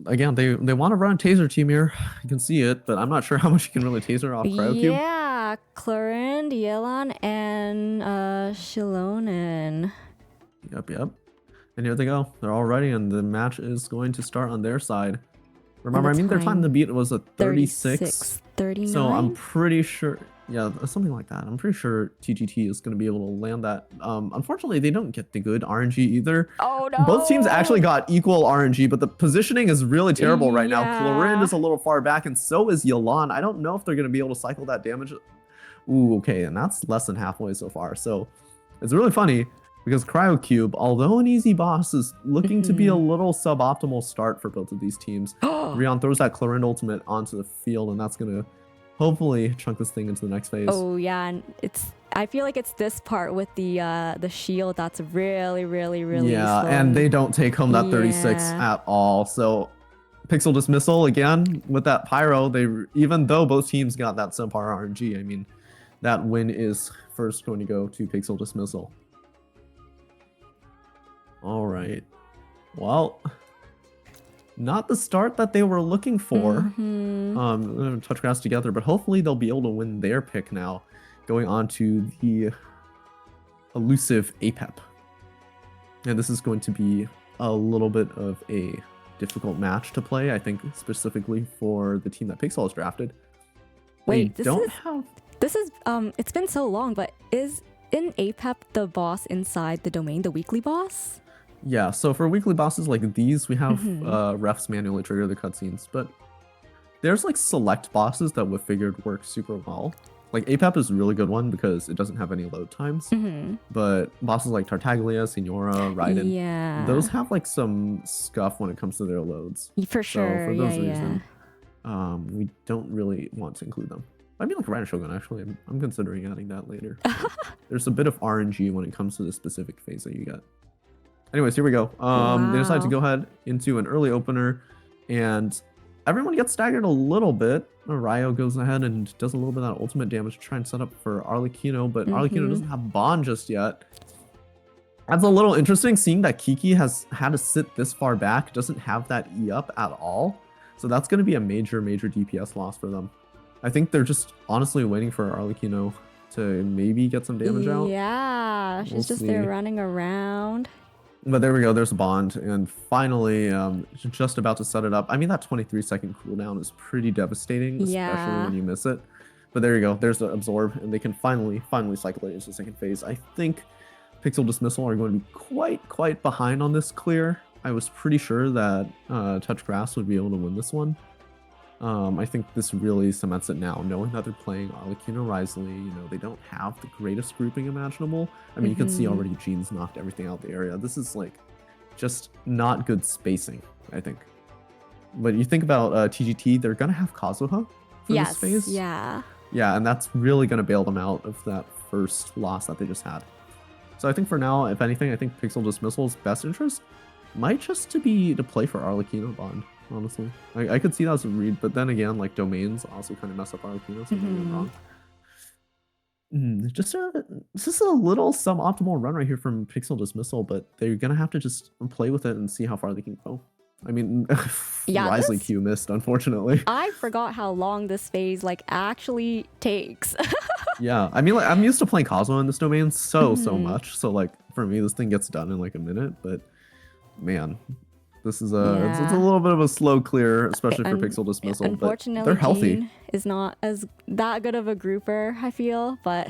Again, they want to run Taser team here. You can see it, but I'm not sure how much you can really Taser off Cryocube. Yeah, Clarend, Yelan, and Shilonen. Yep. And here they go. They're all ready, and the match is going to start on their side. Remember, I mean, their time to beat was a 36. 36, 39? So I'm pretty sure, yeah, something like that. I'm pretty sure TGT is going to be able to land that. Unfortunately, they don't get the good RNG either. Oh no! Both teams actually got equal RNG, but the positioning is really terrible right now. Clorin is a little far back, and so is Yelan. I don't know if they're going to be able to cycle that damage. Ooh, okay, and that's less than halfway so far. So it's really funny because Cryocube, although an easy boss, is looking to be a little suboptimal start for both of these teams. Rion throws that Clorin ultimate onto the field, and that's going to hopefully chunk this thing into the next phase. Oh yeah, and I feel like it's this part with the shield that's really yeah, slow. And they don't take home that 36 at all. So Pixel Dismissal again with that Pyro. Even though both teams got that subpar RNG, I mean, that win is first going to go to Pixel Dismissal. All right. Well, not the start that they were looking for. Touch grass together, but hopefully they'll be able to win their pick now, going on to the elusive APEP. And this is going to be a little bit of a difficult match to play, I think, specifically for the team that Pixel has drafted. Wait, this is it's been so long, but is in APEP the boss inside the domain the weekly boss? Yeah, so for weekly bosses like these, we have refs manually trigger the cutscenes, but there's like select bosses that we figured work super well. Like APEP is a really good one because it doesn't have any load times, but bosses like Tartaglia, Signora, Raiden, those have like some scuff when it comes to their loads. For sure, so for those reasons, we don't really want to include them. I mean, like Raiden Shogun, actually, I'm considering adding that later. There's a bit of RNG when it comes to the specific phase that you get. Anyways, here we go. They decide to go ahead into an early opener, and everyone gets staggered a little bit. Ryo goes ahead and does a little bit of that ultimate damage to try and set up for Arlecchino, but Arlecchino doesn't have Bond just yet. That's a little interesting, seeing that Kiki has had to sit this far back, doesn't have that E up at all. So that's going to be a major DPS loss for them. I think they're just honestly waiting for Arlecchino to maybe get some damage out. Yeah, she's just there running around. But there we go, there's Bond, and finally, just about to set it up. I mean, that 23-second cooldown is pretty devastating, especially when you miss it. But there you go, there's the Absorb, and they can finally cycle it into the second phase. I think Pixel Dismissal are going to be quite behind on this clear. I was pretty sure that Touch Grass would be able to win this one. I think this really cements it now, knowing that they're playing Arlecchino, Risley. You know, they don't have the greatest grouping imaginable. I mean, you can see already Jean's knocked everything out the area. This is like just not good spacing, I think. But you think about TGT, they're gonna have Kazuha for this phase. Yeah, and that's really gonna bail them out of that first loss that they just had. So I think for now, if anything, I think Pixel Dismissal's best interest might just be to play for Arlecchino Bond. Honestly, I could see that as a read, but then again, like domains also kind of mess up Arlecchino, so don't get wrong. Just a little suboptimal run right here from Pixel Dismissal, but they're gonna have to just play with it and see how far they can go. I mean, Risley Q missed, unfortunately. I forgot how long this phase like actually takes. Yeah, I mean, like, I'm used to playing Kazuha in this domain so much, so like for me, this thing gets done in like a minute, but man. This is it's a little bit of a slow clear, especially for Pixel Dismissal. Unfortunately, but they're healthy. Jean is not as that good of a grouper, I feel, but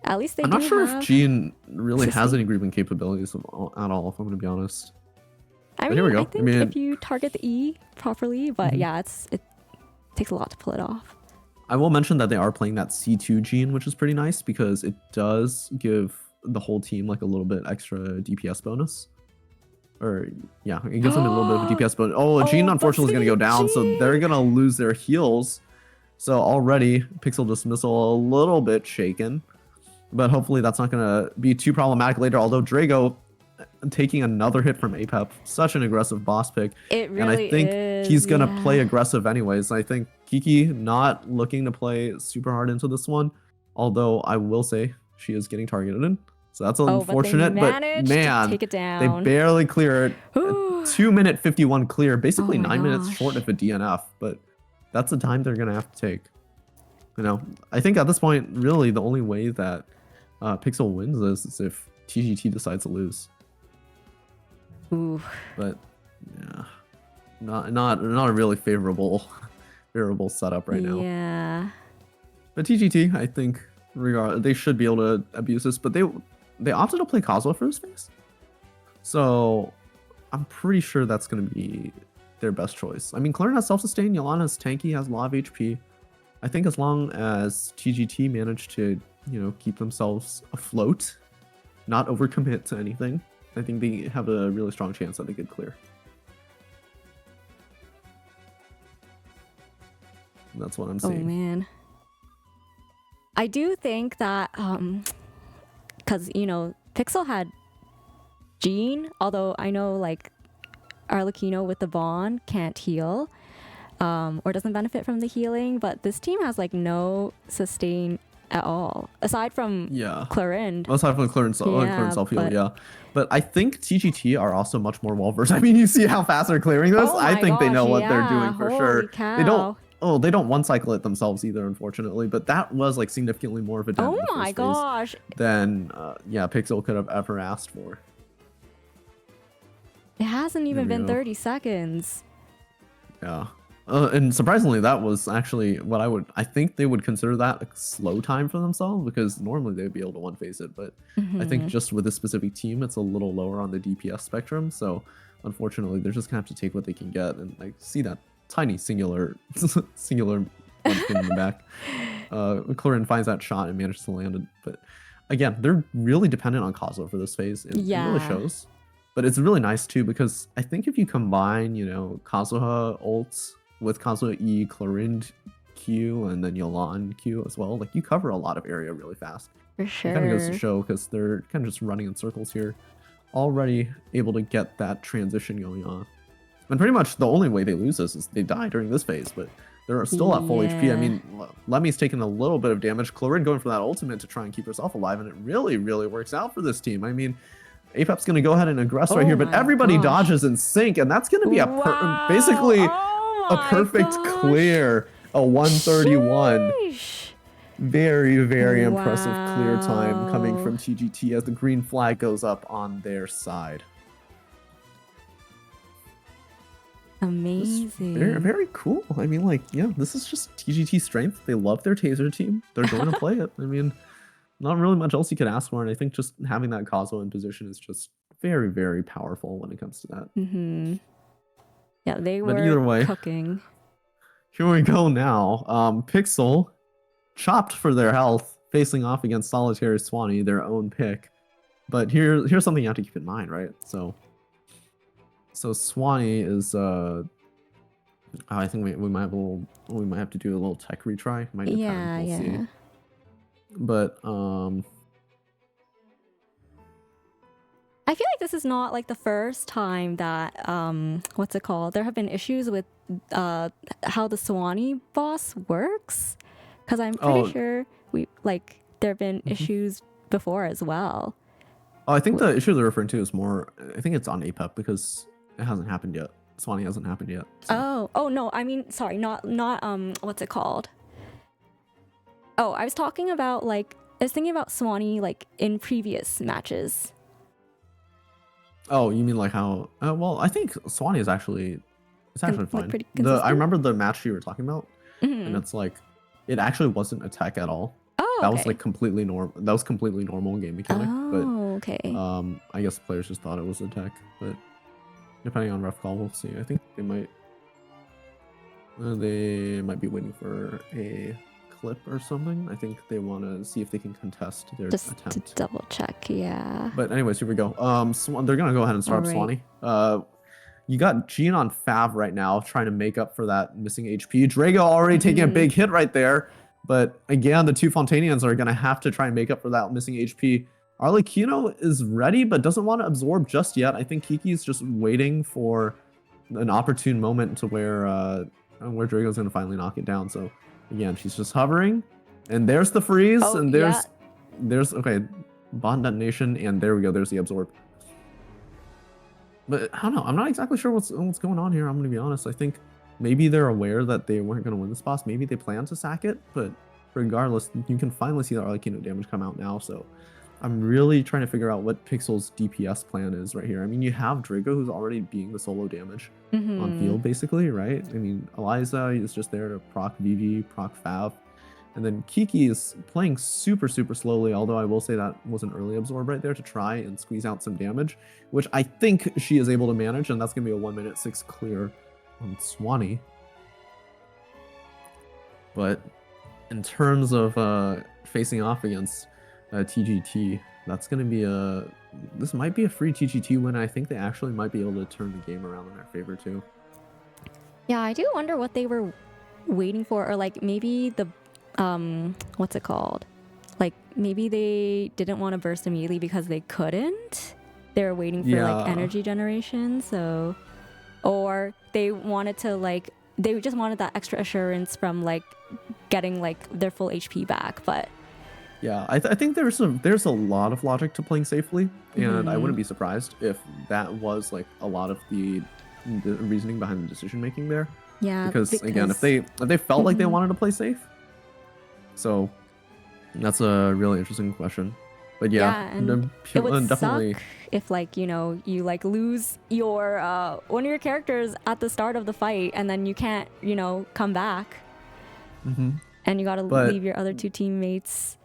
at least I'm not sure if Jean really has any grouping capabilities at all, if I'm going to be honest. I mean, here we go. I think if you target the E properly, but yeah, it takes a lot to pull it off. I will mention that they are playing that C2 Jean, which is pretty nice because it does give the whole team like a little bit extra DPS bonus. Or, yeah, it gives them a little bit of a DPS bonus. Oh, Jean unfortunately is going to go down, so they're going to lose their heals. So already, Pixel Dismissal a little bit shaken. But hopefully that's not going to be too problematic later. Although Drago taking another hit from APEP, such an aggressive boss pick. It really and I think he's going to play aggressive anyways. I think Kiki not looking to play super hard into this one. Although I will say she is getting targeted in. So that's unfortunate, but man, take it down. They barely clear it. 2-minute 51 clear, basically 9 minutes short of a DNF, but that's the time they're going to have to take. You know, I think at this point, really the only way that Pixel wins this is if TGT decides to lose. Ooh. But yeah, not a really favorable setup right now. Yeah. But TGT, I think, they should be able to abuse this, but they opted to play Kazuha for this phase. So I'm pretty sure that's going to be their best choice. I mean, Clarin has self-sustain, Yolana is tanky, has a lot of HP. I think as long as TGT manage to, keep themselves afloat, not overcommit to anything, I think they have a really strong chance that they could clear. And that's what I'm saying. Oh man. I do think that because Pixel had Jean, although I know like Arlecchino with the Bond can't heal or doesn't benefit from the healing, but this team has like no sustain at all aside from Clarin. Aside from Clarin self-heal, yeah. But I think TGT are also much more well-versed. I mean, you see how fast they're clearing this? I think they know what they're doing for sure. Cow. They don't one cycle it themselves either, unfortunately, but that was like significantly more of a damage than Pixel could have ever asked for. It hasn't even been 30 seconds. Yeah. And surprisingly, that was actually what I think they would consider that a slow time for themselves, because normally they'd be able to one-phase it, but I think just with this specific team, it's a little lower on the DPS spectrum, so unfortunately, they're just gonna have to take what they can get, and I see that tiny singular bump in the back. Clarin finds that shot and manages to land it, but again, they're really dependent on Kazuha for this phase, and it really shows. But it's really nice too, because I think if you combine, Kazuha ults with Kazuha E, Clarin Q, and then Yolan Q as well, like you cover a lot of area really fast. For sure. It kind of goes to show, because they're kind of just running in circles here, already able to get that transition going on. And pretty much the only way they lose this is they die during this phase, but they're still at full HP. I mean, Lemmy's taking a little bit of damage. Clarin going for that ultimate to try and keep herself alive, and it really, really works out for this team. I mean, Apep's going to go ahead and aggress right here, but everybody dodges in sync, and that's going to be basically a perfect clear, a 131. Sheesh. Very, very impressive clear time coming from TGT as the green flag goes up on their side. Amazing. Very, very cool. I mean, this is just TGT strength. They love their taser team. They're going to play it. I mean, not really much else you could ask for, and I think just having that Kazuha in position is just very, very powerful when it comes to that. Yeah, they but were either way, cooking. Here we go now. Pixel, chopped for their health, facing off against Solitary Swanee, their own pick. But here's something you have to keep in mind, right? So Swanee is I think we might have to do a little tech retry. Might depend. We'll see. But I feel like this is not like the first time that what's it called? There have been issues with how the Swanee boss works, because I'm pretty sure there have been issues before as well. Oh, I think the issue they're referring to is more. I think it's on APEP, because it hasn't happened yet. Swanee hasn't happened yet. So. Oh no! I mean, sorry, not what's it called? Oh, I was talking about I was thinking about Swanee in previous matches. Oh, you mean how? Well, I think Swanee is actually fine. Pretty I remember the match you were talking about, and it's it actually wasn't a tech at all. Oh, that was completely normal. That was completely normal game mechanic. Oh, okay. I guess the players just thought it was a tech, but depending on ref call, we'll see. I think they might be waiting for a clip or something. I think they want to see if they can contest their attempt. Just to double check, yeah. But anyways, here we go. They're gonna go ahead and start up Swanee. You got Jean on Fav right now, trying to make up for that missing HP. Drago already taking a big hit right there. But again, the two Fontanians are gonna have to try and make up for that missing HP. Arlecchino is ready, but doesn't want to absorb just yet. I think Kiki's just waiting for an opportune moment to where Drago's gonna finally knock it down. So again, she's just hovering, and there's the freeze, and there's bond detonation, and there we go. There's the absorb. But I don't know. I'm not exactly sure what's going on here. I'm gonna be honest. I think maybe they're aware that they weren't gonna win this boss. Maybe they plan to sack it, but regardless, you can finally see the Arlecchino damage come out now. So I'm really trying to figure out what Pixel's DPS plan is right here. I mean, you have Drago, who's already being the solo damage on field, basically, right? I mean, Eliza is just there to proc Vivi, proc Fav. And then Kiki is playing super, super slowly, although I will say that was an early absorb right there to try and squeeze out some damage, which I think she is able to manage, and that's going to be a 1 minute 6 clear on Swanee. But in terms of facing off against TGT, that's going to be this might be a free TGT win. I think they actually might be able to turn the game around in their favor too. Yeah, I do wonder what they were waiting for, or like maybe the what's it called? Like maybe they didn't want to burst immediately because they couldn't. They were waiting for like energy generation, so, or they wanted to like, they just wanted that extra assurance from like getting like their full HP back. But yeah, I think there's a lot of logic to playing safely, and I wouldn't be surprised if that was like a lot of the reasoning behind the decision making there. Yeah, because again, if they felt like they wanted to play safe, so that's a really interesting question. But yeah, and it would definitely suck if like, you know, you like lose your one of your characters at the start of the fight and then you can't, you know, come back, and you gotta leave your other two teammates.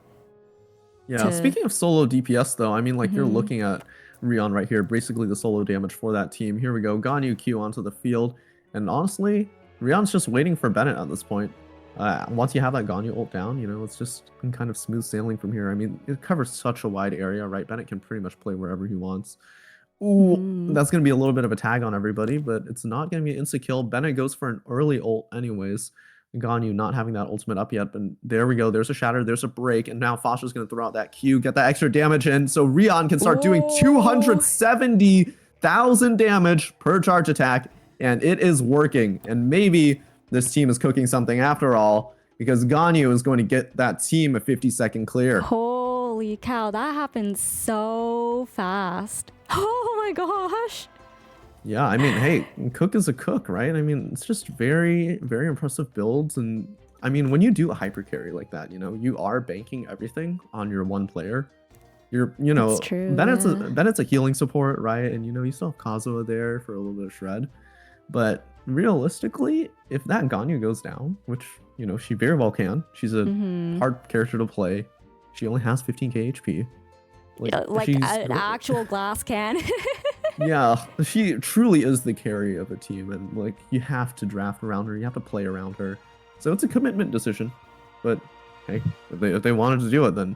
Yeah, speaking of solo DPS though, I mean, like you're looking at Rion right here, basically the solo damage for that team. Here we go, Ganyu Q onto the field, and honestly, Rion's just waiting for Bennett at this point. Once you have that Ganyu ult down, you know, it's just kind of smooth sailing from here. I mean, it covers such a wide area, right? Bennett can pretty much play wherever he wants. Ooh, that's going to be a little bit of a tag on everybody, but it's not going to be an insta-kill. Bennett goes for an early ult anyways. Ganyu not having that ultimate up yet, but there we go. There's a shatter, there's a break, and now Foster's going to throw out that Q, get that extra damage in, so Rion can start doing 270,000 damage per charge attack, and it is working. And maybe this team is cooking something after all, because Ganyu is going to get that team a 50-second clear. Holy cow, that happened so fast. Oh my gosh. Yeah, I mean, hey, Cook is a cook, right? I mean, it's just very, very impressive builds. And I mean, when you do a hyper carry like that, you know, you are banking everything on your one player. You know, Bennett's a healing support, right? And you know, you still have Kazuha there for a little bit of shred. But realistically, if that Ganyu goes down, which, you know, she very well can, she's a hard character to play. She only has 15k HP. Like an actual glass can. Yeah, she truly is the carry of a team, and like you have to draft around her, you have to play around her. So it's a commitment decision. But hey, if they wanted to do it, then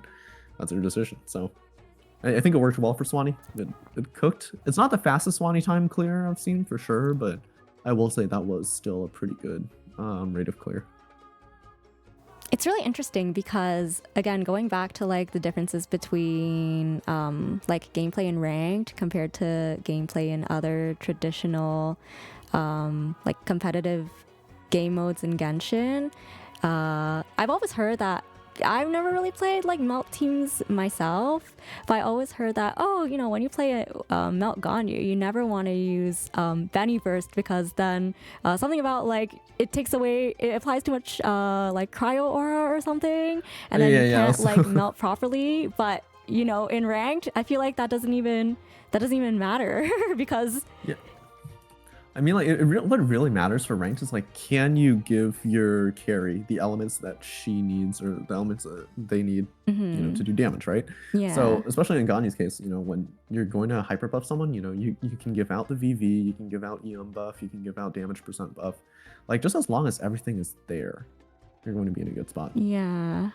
that's their decision. So I think it worked well for Swanee. It cooked. It's not the fastest Swanee time clear I've seen for sure, but I will say that was still a pretty good rate of clear. It's really interesting because, again, going back to like the differences between like gameplay in ranked compared to gameplay in other traditional like competitive game modes in Genshin, I've always heard that, I've never really played like melt teams myself, but I always heard that, oh, you know, when you play a melt Ganyu, you never want to use Benny Burst, because then something about like it takes away, it applies too much like cryo aura or something, and then you can't like melt properly. But you know, in ranked, I feel like that doesn't even matter because I mean, like, what really matters for ranked is, like, can you give your carry the elements that she needs, or the elements that they need, you know, to do damage, right? Yeah. So, especially in Ganyu's case, you know, when you're going to hyper buff someone, you know, you can give out the VV, you can give out EM buff, you can give out damage % buff. Like, just as long as everything is there, you're going to be in a good spot. Yeah.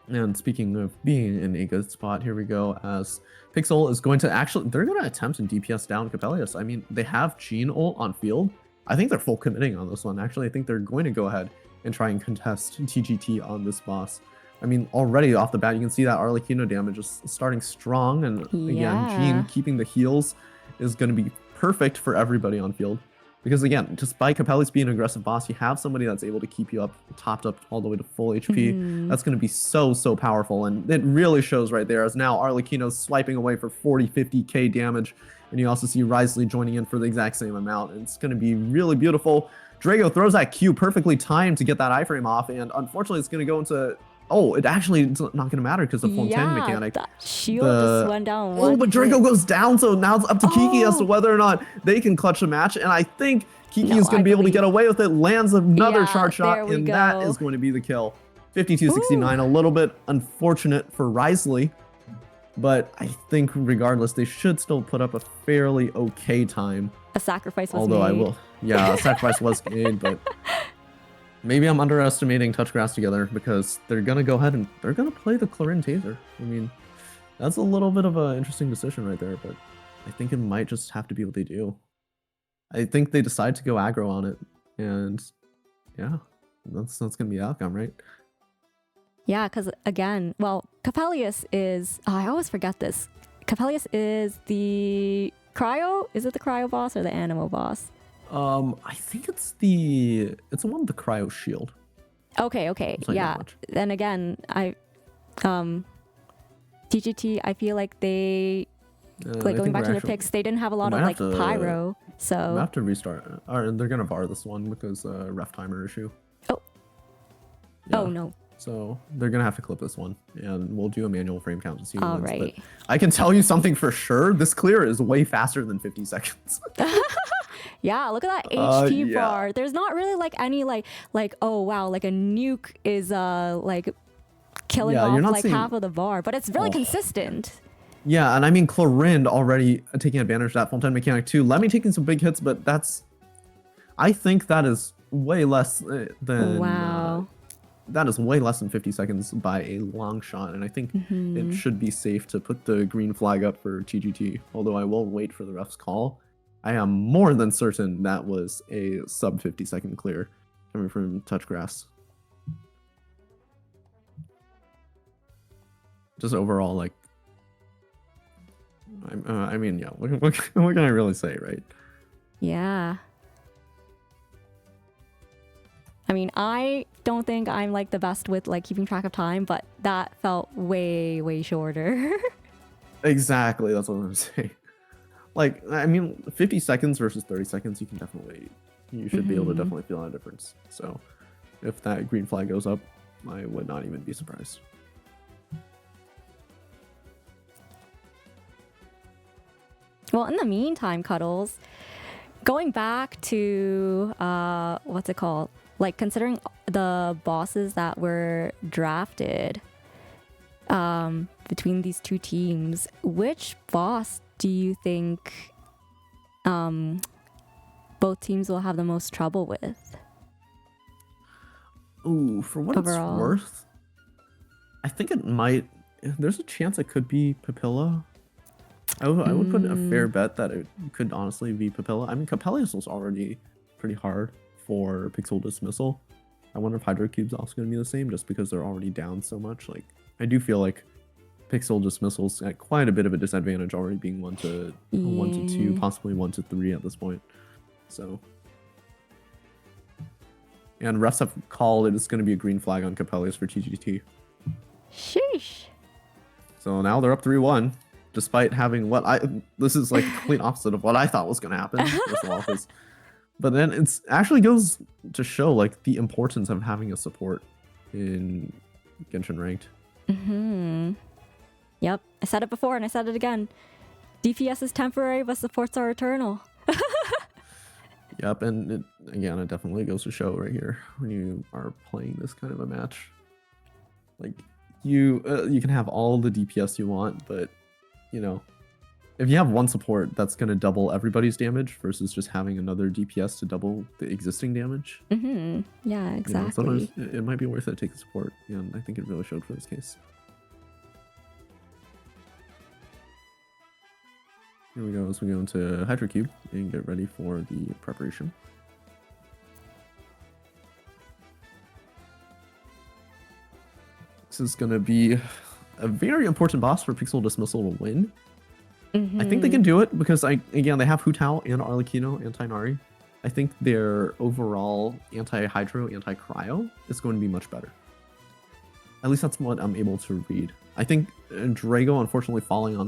And speaking of being in a good spot, here we go, as Pixel is going to they're going to attempt and DPS down Capellius. I mean, they have Jean ult on field. I think they're full committing on this one. Actually, I think they're going to go ahead and try and contest TGT on this boss. I mean, already off the bat, you can see that Arlecchino damage is starting strong. And again, Jean keeping the heals is going to be perfect for everybody on field. Because again, despite Capellius being an aggressive boss, you have somebody that's able to keep you up, topped up all the way to full HP. That's going to be so, so powerful. And it really shows right there, as now Arlecchino's swiping away for 40, 50k damage. And you also see Risley joining in for the exact same amount. And it's going to be really beautiful. Drago throws that Q perfectly timed to get that iframe off. And unfortunately, it's going to go into Oh, it actually it's not gonna matter because the Fontaine Yeah, mechanic. that shield just went down Oh, one but Draco hit. goes down, so now it's up to Kiki as to Oh. whether or not they can clutch the match. And I think Kiki No, is going I to be able to believe. get away with it. Lands another Yeah, charge shot, there we and that go. is going to be the kill. 52-69, a little bit unfortunate for Risley, but I think regardless, they should still put up a fairly okay time. A sacrifice was Although made. a sacrifice was made, but maybe I'm underestimating Touchgrass together because they're gonna go ahead and they're gonna play the Clarin Taser. I mean, that's a little bit of an interesting decision right there, but I think it might just have to be what they do. I think they decide to go aggro on it, and yeah, that's gonna be the outcome, right? Yeah, because again, well, Capellius is. Oh, I always forget this. Capellius is the cryo. Is it the cryo boss or the animo boss? I think it's the one with the cryo shield. Okay. Yeah. Then again, TGT. I feel like they like going back to their picks. They didn't have a lot of like pyro, so we have to restart. Or they're gonna bar this one because ref timer issue. Oh. Yeah. Oh no. So they're gonna have to clip this one, and we'll do a manual frame count to see who wins. Right. But I can tell you something for sure: this clear is way faster than 50 seconds. Yeah, look at that HP yeah. bar. There's not really like any like oh wow, like a nuke is like killing off like half of the bar, but it's really consistent. Yeah, and I mean Clarind already taking advantage of that Fontaine mechanic too. Lemmy taking some big hits, but I think that is way less than wow. That is way less than 50 seconds by a long shot, and I think it should be safe to put the green flag up for TGT, although I will wait for the ref's call. I am more than certain that was a sub 50 second clear coming from Touchgrass. Just overall, like, I mean, yeah, what can I really say, right? Yeah. I mean, I don't think I'm like the best with like keeping track of time, but that felt way shorter. Exactly, that's what I'm saying. Like, I mean, 50 seconds versus 30 seconds, you should be able to definitely feel that difference. So if that green flag goes up, I would not even be surprised. Well, in the meantime, Cuddles, going back to what's it called? Like considering the bosses that were drafted between these two teams, which boss do you think both teams will have the most trouble with? Ooh, for what overall? It's worth, I think it might. There's a chance it could be Papilla. I would put a fair bet that it could honestly be Papilla. I mean, Capellius was already pretty hard for Pixel Dismissal. I wonder if Hydro Cube's also going to be the same, just because they're already down so much. Like, I do feel like Pixel Dismissal's at quite a bit of a disadvantage, already being 1 to 2, possibly 1 to 3 at this point. So, and refs have called it is going to be a green flag on Capellius for TGT. Sheesh. So now they're up 3-1, despite having this is like the complete opposite of what I thought was going to happen. But then it's actually goes to show like the importance of having a support in Genshin Ranked. Yep, I said it before and I said it again. DPS is temporary, but supports are eternal. Yep, and it definitely goes to show right here when you are playing this kind of a match. Like you can have all the DPS you want, but you know, if you have one support, that's going to double everybody's damage versus just having another DPS to double the existing damage. Yeah, exactly. You know, sometimes it might be worth it to take the support, and I think it really showed for this case. Here we go as we go into Hydro Cube and get ready for the preparation. This is going to be a very important boss for Pixel Dismissal to win. I think they can do it because they have Hu Tao and Arlecchino anti-Nari. I think their overall anti-Hydro, anti-Cryo is going to be much better. At least that's what I'm able to read. I think Drago, unfortunately, falling off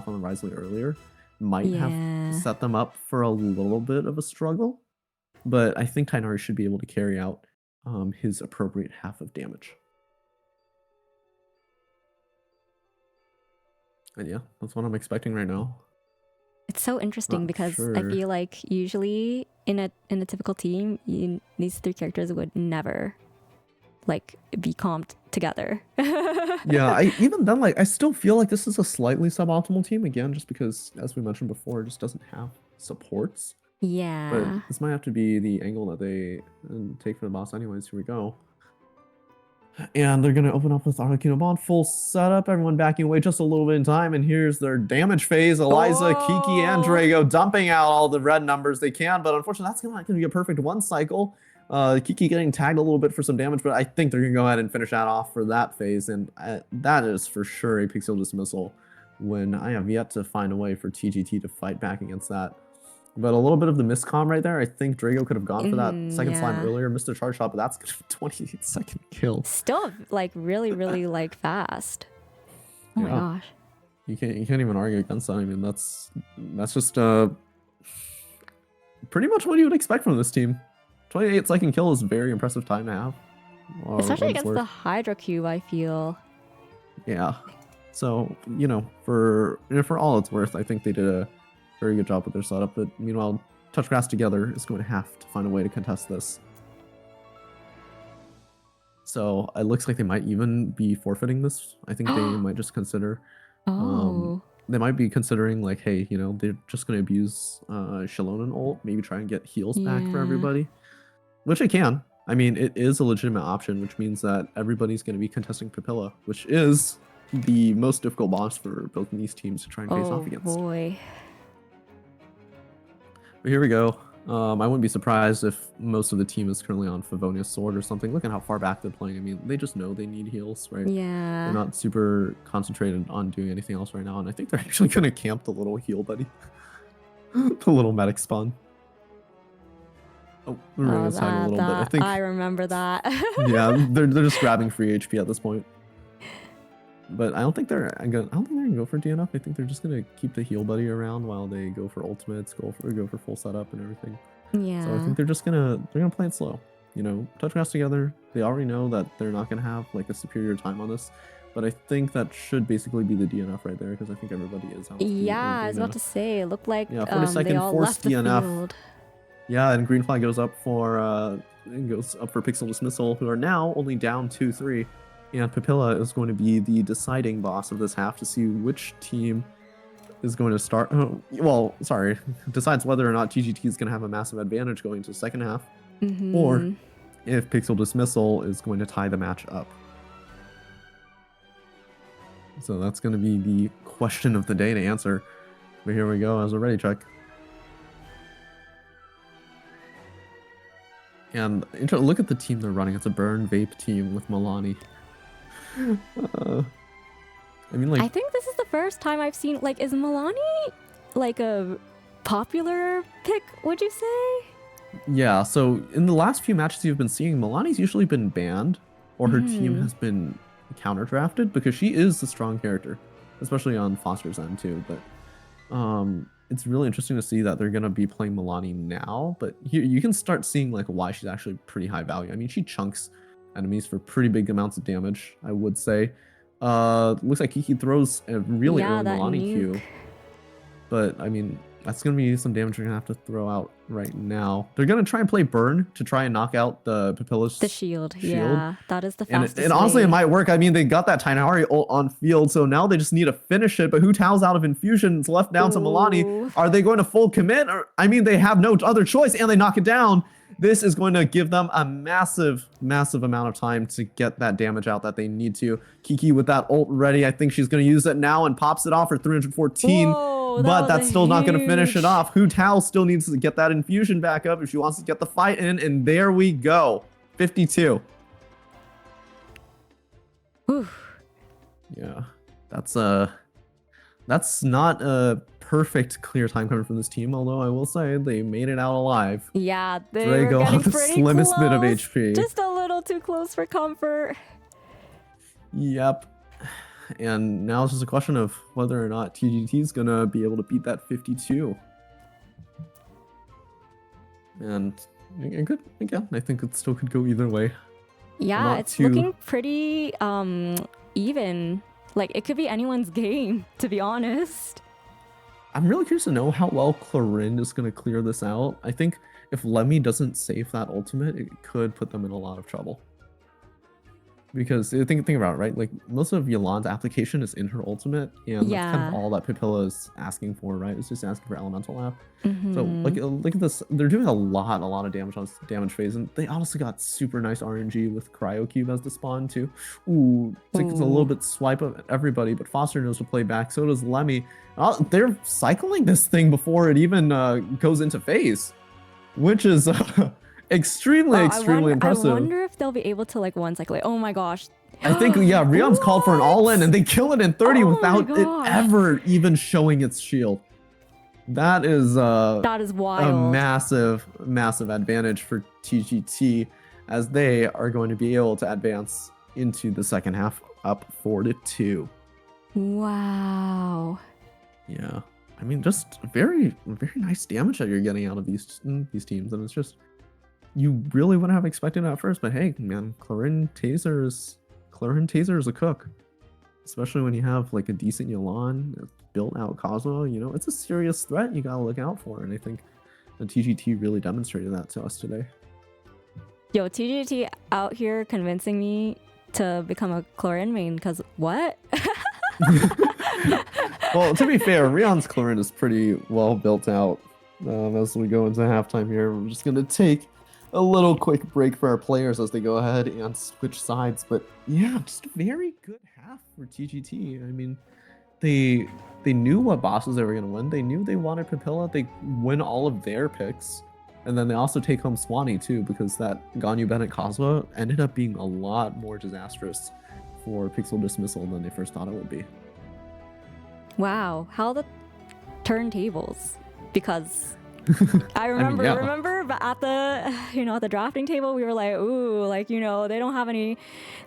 on the Risley earlier might have set them up for a little bit of a struggle. But I think Tainari should be able to carry out his appropriate half of damage. And yeah, that's what I'm expecting right now. It's so interesting Not because I sure. feel like usually in a typical team, these three characters would never like be comped together. Yeah, even then, like, I still feel like this is a slightly suboptimal team again, just because, as we mentioned before, it just doesn't have supports. But Yeah. this might have to be the angle that they take for the boss anyways. Here we go. And they're going to open up with Arlecchino Bond, full setup, everyone backing away just a little bit in time, and here's their damage phase. Eliza, Kiki, and Oh. Drago dumping out all the red numbers they can, but unfortunately that's not going to be a perfect one cycle. Kiki getting tagged a little bit for some damage, but I think they're going to go ahead and finish that off for that phase, and that is for sure a Pixel Dismissal when I have yet to find a way for TGT to fight back against that. But a little bit of the miscomm right there. I think Drago could have gone for that second slime earlier, missed a charge shot, but that's 28-second kill. Still like really like fast. Oh my gosh. You can't even argue against that. I mean, that's just pretty much what you would expect from this team. 28-second kill is very impressive time to have. Especially against the Hydra Cube, I feel. Yeah. So, you know, for all it's worth, I think they did a very good job with their setup. But meanwhile, Touchgrass together is going to have to find a way to contest this. So it looks like they might even be forfeiting this. I think they might just consider. They might be considering like, hey, you know, they're just going to abuse Shallonen ult, maybe try and get heals back for everybody, which they can. I mean, it is a legitimate option, which means that everybody's going to be contesting Papilla, which is the most difficult boss for both of these teams to try and face off against. Oh boy. But here we go. I wouldn't be surprised if most of the team is currently on Favonia's sword or something. Look at how far back they're playing. I mean, they just know they need heals, right? Yeah. They're not super concentrated on doing anything else right now. And I think they're actually going to camp the little heal buddy. The little medic spawn. Oh, we're running aside a little bit. I think I remember that. yeah, they're just grabbing free HP at this point. But I don't think they're gonna go for DNF. I think they're just gonna keep the heal buddy around while they go for ultimates, go for full setup and everything. Yeah. So I think they're gonna play it slow. You know, Touchgrass together. They already know that they're not gonna have like a superior time on this. But I think that should basically be the DNF right there because I think everybody is out. Yeah, I was about to say it looked like 42nd they all forced left DNF. the field. Yeah, and green flag goes up for Pixel Dismissal, who are now only down 2-3. And Papilla is going to be the deciding boss of this half to see which team is going to start. Decides whether or not TGT is going to have a massive advantage going into the second half, or if Pixel Dismissal is going to tie the match up. So that's going to be the question of the day to answer. But here we go as a ready check. And look at the team they're running. It's a burn vape team with Milani. I mean, like, I think this is the first time I've seen, like, is Milani like a popular pick, would you say? Yeah, so in the last few matches you've been seeing, Milani's usually been banned, or her team has been counter drafted because she is a strong character, especially on Foster's end too. But it's really interesting to see that they're gonna be playing Milani now. But here you can start seeing like why she's actually pretty high value. I mean, she chunks enemies for pretty big amounts of damage, I would say. Looks like Kiki throws a really early Milani Q. But I mean, that's gonna be some damage you're gonna have to throw out right now. They're gonna try and play burn to try and knock out the Papilla's shield. Yeah, that is the fastest. And honestly, it might work. I mean, they got that Tainari ult on field, so now they just need to finish it. But Hu Tao's out of infusion. It's left down to Milani. Are they going to full commit? Or, I mean, they have no other choice, and they knock it down. This is going to give them a massive amount of time to get that damage out that they need to. Kiki with that ult ready. I think she's going to use it now and pops it off for 314. Whoa, but that's still not going to finish it off. Hu Tao still needs to get that infusion back up if she wants to get the fight in. And there we go. 52. Whew. Yeah, that's not a perfect clear time coming from this team, although I will say they made it out alive. Yeah, they Drago were getting on the pretty slimmest close, bit of HP. just a little too close for comfort. Yep. And now it's just a question of whether or not TGT is gonna be able to beat that 52. And it could, again, I think it still could go either way. Yeah, it's looking pretty even. Like, it could be anyone's game, to be honest. I'm really curious to know how well Clarin is going to clear this out. I think if Lemmy doesn't save that ultimate, it could put them in a lot of trouble. Because think about it, right? Like most of Yolanda's application is in her ultimate, and that's kind of all that Papilla is asking for, right? It's just asking for elemental app. So look at this. They're doing a lot of damage on this damage phase, and they honestly got super nice RNG with Cryo Cube as the spawn too. Ooh, it's a little bit swipe of everybody, but Foster knows to play back. So does Lemmy. They're cycling this thing before it even goes into phase, which is extremely impressive. I wonder if they'll be able to like one cycle. Oh my gosh. I think, yeah, Riam's called for an all-in, and they kill it in 30 without it ever even showing its shield. That is wild. A massive advantage for TGT, as they are going to be able to advance into the second half up 4-2. Wow. Yeah. I mean, just very nice damage that you're getting out of these teams, and it's just, you really wouldn't have expected it at first, but hey, man, Clarin Taser is a cook, especially when you have like a decent Yolan, built out Cosmo. You know, it's a serious threat you gotta look out for, and I think the TGT really demonstrated that to us today. Yo, TGT out here convincing me to become a Clarin main, because what? Well, to be fair, Rian's Clarin is pretty well built out. As we go into halftime here, we're just gonna take a little quick break for our players as they go ahead and switch sides. But yeah, just a very good half for TGT. I mean, they knew what bosses they were going to win. They knew they wanted Papilla. They win all of their picks. And then they also take home Swanee too, because that Ganyu Bennett Cosmo ended up being a lot more disastrous for Pixel Dismissal than they first thought it would be. Wow, how the turntables. Because I remember at the drafting table, we were like, ooh, like, you know, they don't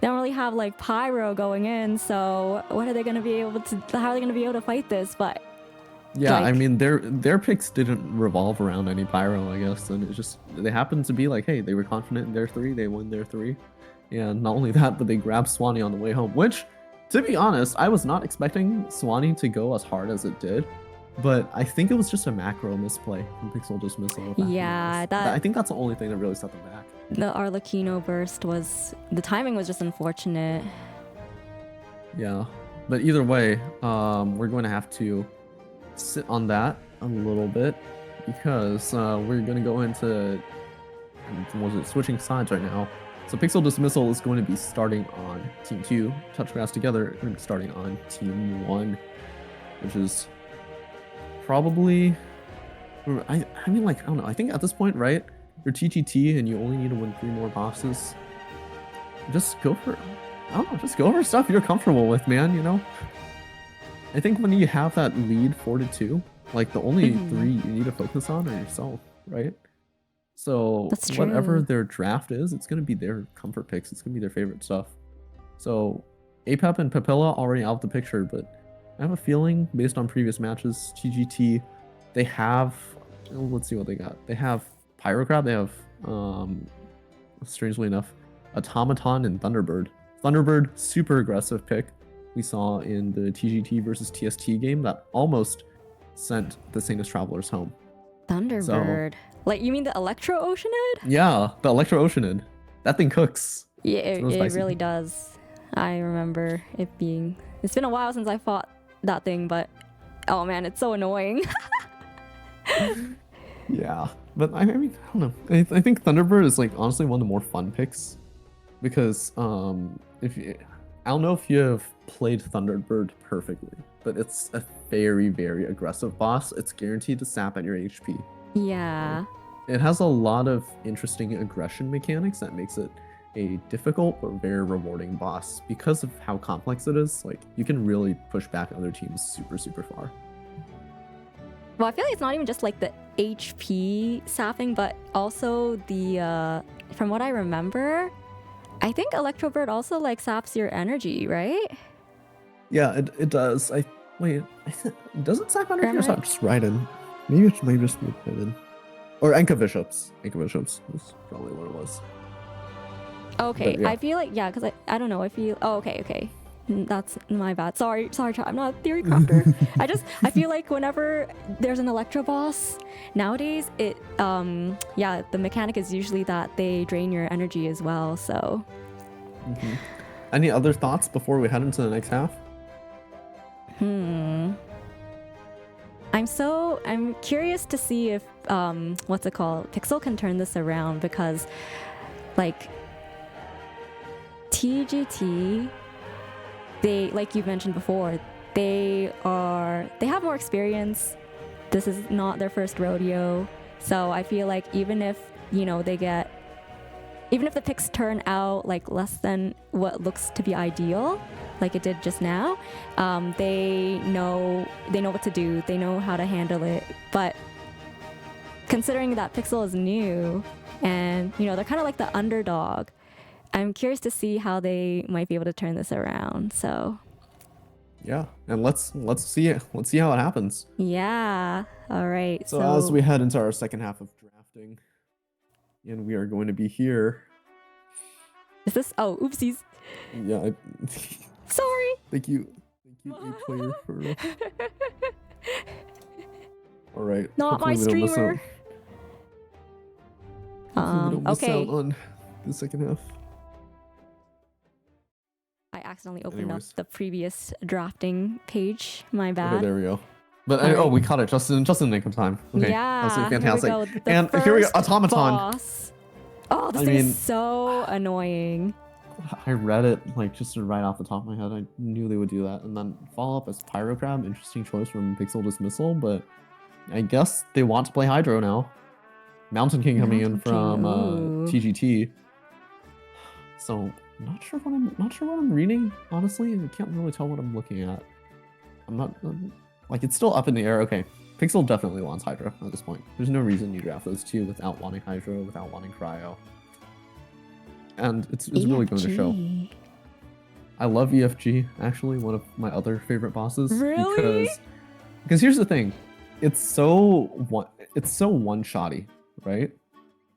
really have like pyro going in, so what are they going to be able to, how are they going to be able to fight this? But yeah, like, I mean, their picks didn't revolve around any pyro, I guess, and it just, they happened to be like, hey, they were confident in their 3, they won their 3, and not only that, but they grabbed Swanee on the way home, which, to be honest, I was not expecting Swanee to go as hard as it did. But I think it was just a macro misplay from Pixel Dismissal. Yeah, I think that's the only thing that really set them back. The Arlecchino burst the timing was just unfortunate. Yeah, but either way, we're going to have to sit on that a little bit, because we're going to go into switching sides right now. So Pixel Dismissal is going to be starting on Team 2. Touch Grass Together are going to be starting on Team 1, which is probably, I mean, like, I don't know, I think at this point, right, you're TGT and you only need to win 3 more bosses. Just go for, I don't know, just go for stuff you're comfortable with, man, you know? I think when you have that lead 4-2, like, the only 3 you need to focus on are yourself, right? So whatever their draft is, it's going to be their comfort picks, it's going to be their favorite stuff. So Apep and Papilla already out of the picture, but I have a feeling, based on previous matches, TGT, they have, let's see what they got. They have Pyrocrab, they have, strangely enough, Automaton and Thunderbird. Thunderbird, super aggressive pick we saw in the TGT versus TST game that almost sent the Sainus Travelers home. Thunderbird? Like, you mean the Electro Oceanid? Yeah, the Electro Oceanid. That thing cooks. Yeah, it really does. I remember it being, it's been a while since I fought that thing, but oh man, it's so annoying. Yeah, but I mean, I don't know. I think Thunderbird is like honestly one of the more fun picks, because I don't know if you have played Thunderbird perfectly, but it's a very aggressive boss. It's guaranteed to sap at your HP. Yeah. It has a lot of interesting aggression mechanics that makes it a difficult but very rewarding boss. Because of how complex it is, like, you can really push back other teams super far. Well, I feel like it's not even just like the HP sapping, but also the from what I remember, I think Electrobird also like saps your energy, right? Yeah, it does. Does it sap energy or sap just Raiden? Maybe it might just be Raiden. Or Enka Bishops. Enka Bishops is probably what it was. Okay, But, yeah. I feel like, yeah, because I don't know, I feel, oh, okay. That's my bad. Sorry, chat. I'm not a theory crafter. I feel like whenever there's an Electro boss nowadays, yeah, the mechanic is usually that they drain your energy as well. So, Any other thoughts before we head into the next half? I'm curious to see if what's it called? Pixel can turn this around because, like, TGT. They, like you mentioned before, they have more experience. This is not their first rodeo. So I feel like even if the picks turn out like less than what looks to be ideal, like it did just now, they know what to do. They know how to handle it. But considering that Pixel is new and they're kind of like the underdog, I'm curious to see how they might be able to turn this around. So, yeah, and let's see it. Let's see how it happens. Yeah. All right. So as we head into our second half of drafting, and we are going to be here. Is this? Oh, oopsies. Yeah. Sorry. Thank you, A player for. All right. Not my streamer. We don't miss okay. out on the second half. I accidentally opened up the previous drafting page. My bad. Okay, there we go. But we caught it just in the nick of time. Okay, yeah, absolutely fantastic. Here And here we go, Automaton. Boss. Oh, this thing is so annoying. I read it like just right off the top of my head. I knew they would do that, and then follow up as Pyro Crab. Interesting choice from Pixel Dismissal, but I guess they want to play Hydro now. Mountain King coming in from TGT. So. Not sure what I'm reading, honestly. I can't really tell what I'm looking at. Like, it's still up in the air. Okay, Pixel definitely wants Hydro at this point. There's no reason you draft those two without wanting Hydro, without wanting Cryo. And it's really going to show. I love EFG, actually, one of my other favorite bosses. Really? Because here's the thing. It's so one-shotty, right?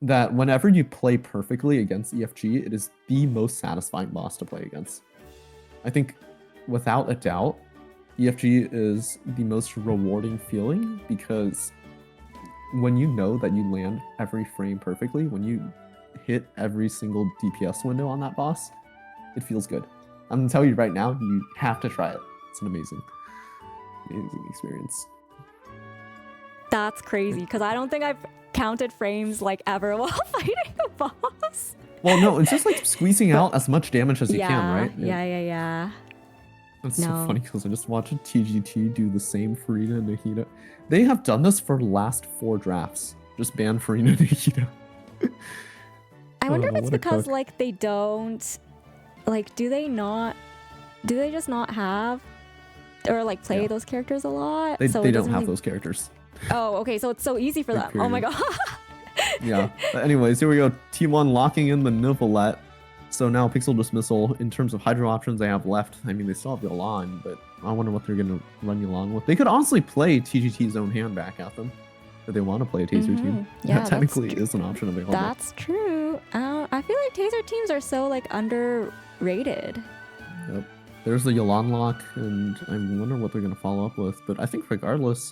That whenever you play perfectly against EFG, it is the most satisfying boss to play against. I think, without a doubt, EFG is the most rewarding feeling because when you know that you land every frame perfectly, when you hit every single DPS window on that boss, it feels good. I'm gonna tell you right now, you have to try it. It's an amazing experience. That's crazy because I don't think I've counted frames like ever while fighting a boss. Well, no, it's just like squeezing out as much damage as you can, right? Yeah. That's so funny because I just watched TGT do the same Farina and Nahida. They have done this for the last 4 drafts. Just ban Farina and Nahida. I wonder if it's because like they don't, like, do they just not have or like play those characters a lot? They don't have those characters. Oh, okay, so it's so easy for them. Oh my god. Yeah. But anyways, here we go. T1 locking in the Ruleset. So now Pixel Dismissal, in terms of Hydro options they have left, I mean, they still have Yolan, but I wonder what they're going to run Yolan with. They could honestly play TGT's own hand back at them if they want to play a Taser team. Yeah, that technically is an option available. That's true. I feel like Taser teams are so like underrated. Yep. There's the Yolan lock, and I wonder what they're going to follow up with. But I think regardless,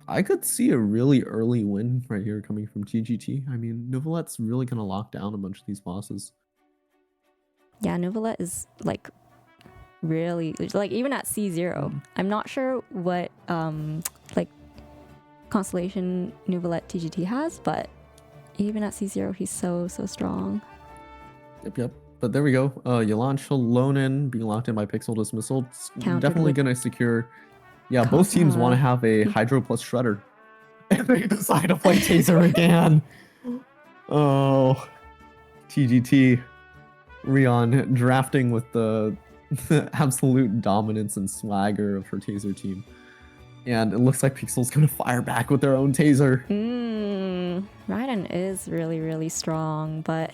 I could see a really early win right here coming from TGT. I mean, Ruleset's really going to lock down a bunch of these bosses. Yeah, Ruleset is like really, like even at C0, I'm not sure what like constellation Ruleset TGT has, but even at C0, he's so strong. Yep. But there we go. Yolan Shalonen being locked in by Pixel Dismissal. Definitely going to secure. Yeah, both teams want to have a Hydro plus Shredder. And they decide to play Taser again. Oh. TGT. Rion drafting with the absolute dominance and swagger of her Taser team. And it looks like Pixel's going to fire back with their own Taser. Raiden is really strong, but...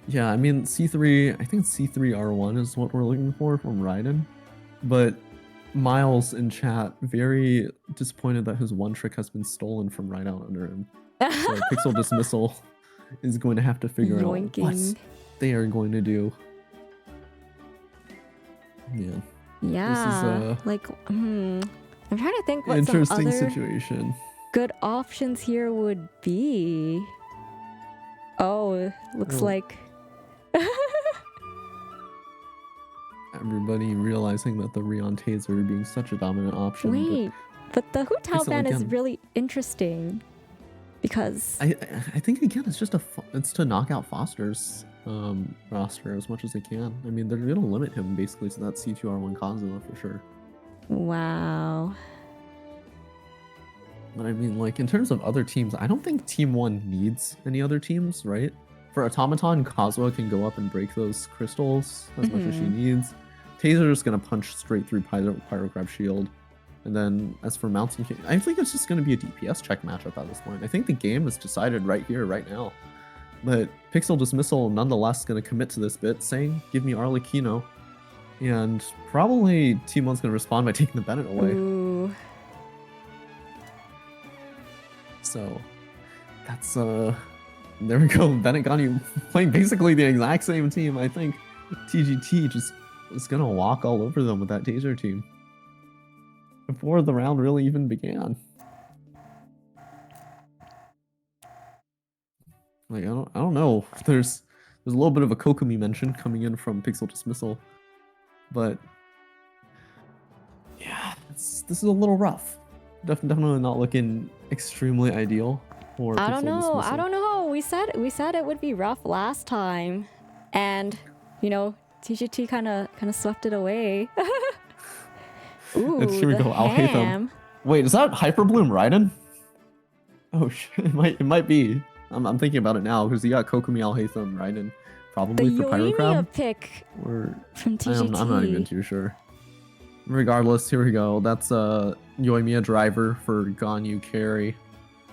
Yeah, I mean, C3, I think C3R1 is what we're looking for from Raiden. But Miles in chat, very disappointed that his one trick has been stolen from right out under him. So Pixel Dismissal is going to have to figure out what they are going to do. Yeah. Yeah. Like, I'm trying to think what some Interesting other situation. good options here would be. Oh, looks like everybody realizing that the Rion Taser being such a dominant option. wait, but the Hu Tao Pixel ban is again. really interesting because I think again it's just it's to knock out Foster's roster as much as they can. I mean they're gonna limit him basically to that C2R1 Kazuha for sure. wow. But I mean like in terms of other teams, I don't think Team 1 needs any other teams, right? For Automaton, Kazuha can go up and break those crystals as much as she needs. Taser is gonna punch straight through Pyrocrab Shield. And then as for Mountain King, I think it's just going to be a DPS check matchup at this point. I think the game is decided right here, right now. But Pixel Dismissal nonetheless going to commit to this bit, saying, give me Arlecchino. And probably Team 1's going to respond by taking the Bennett away. Ooh. So that's, there we go. Bennett Ganyu playing basically the exact same team. I think TGT just is going to walk all over them with that Taser team before the round really even began. Like I don't know. There's a little bit of a Kokomi mention coming in from Pixel Dismissal, but yeah, this is a little rough. Definitely not looking extremely ideal for I Pixel don't know. Dismissal. I don't know. We said it would be rough last time, and you know TGT kind of swept it away. Ooh, and here we go. I'll hate them. Wait, is that Hyperbloom Raiden? Oh shit, it might be. I'm thinking about it now because you got Kokomi, Alhaitham, Raiden, probably the for Pyrocrab. pick or from TGT. I'm not even too sure. Regardless, here we go. That's Yoimiya driver for Ganyu carry.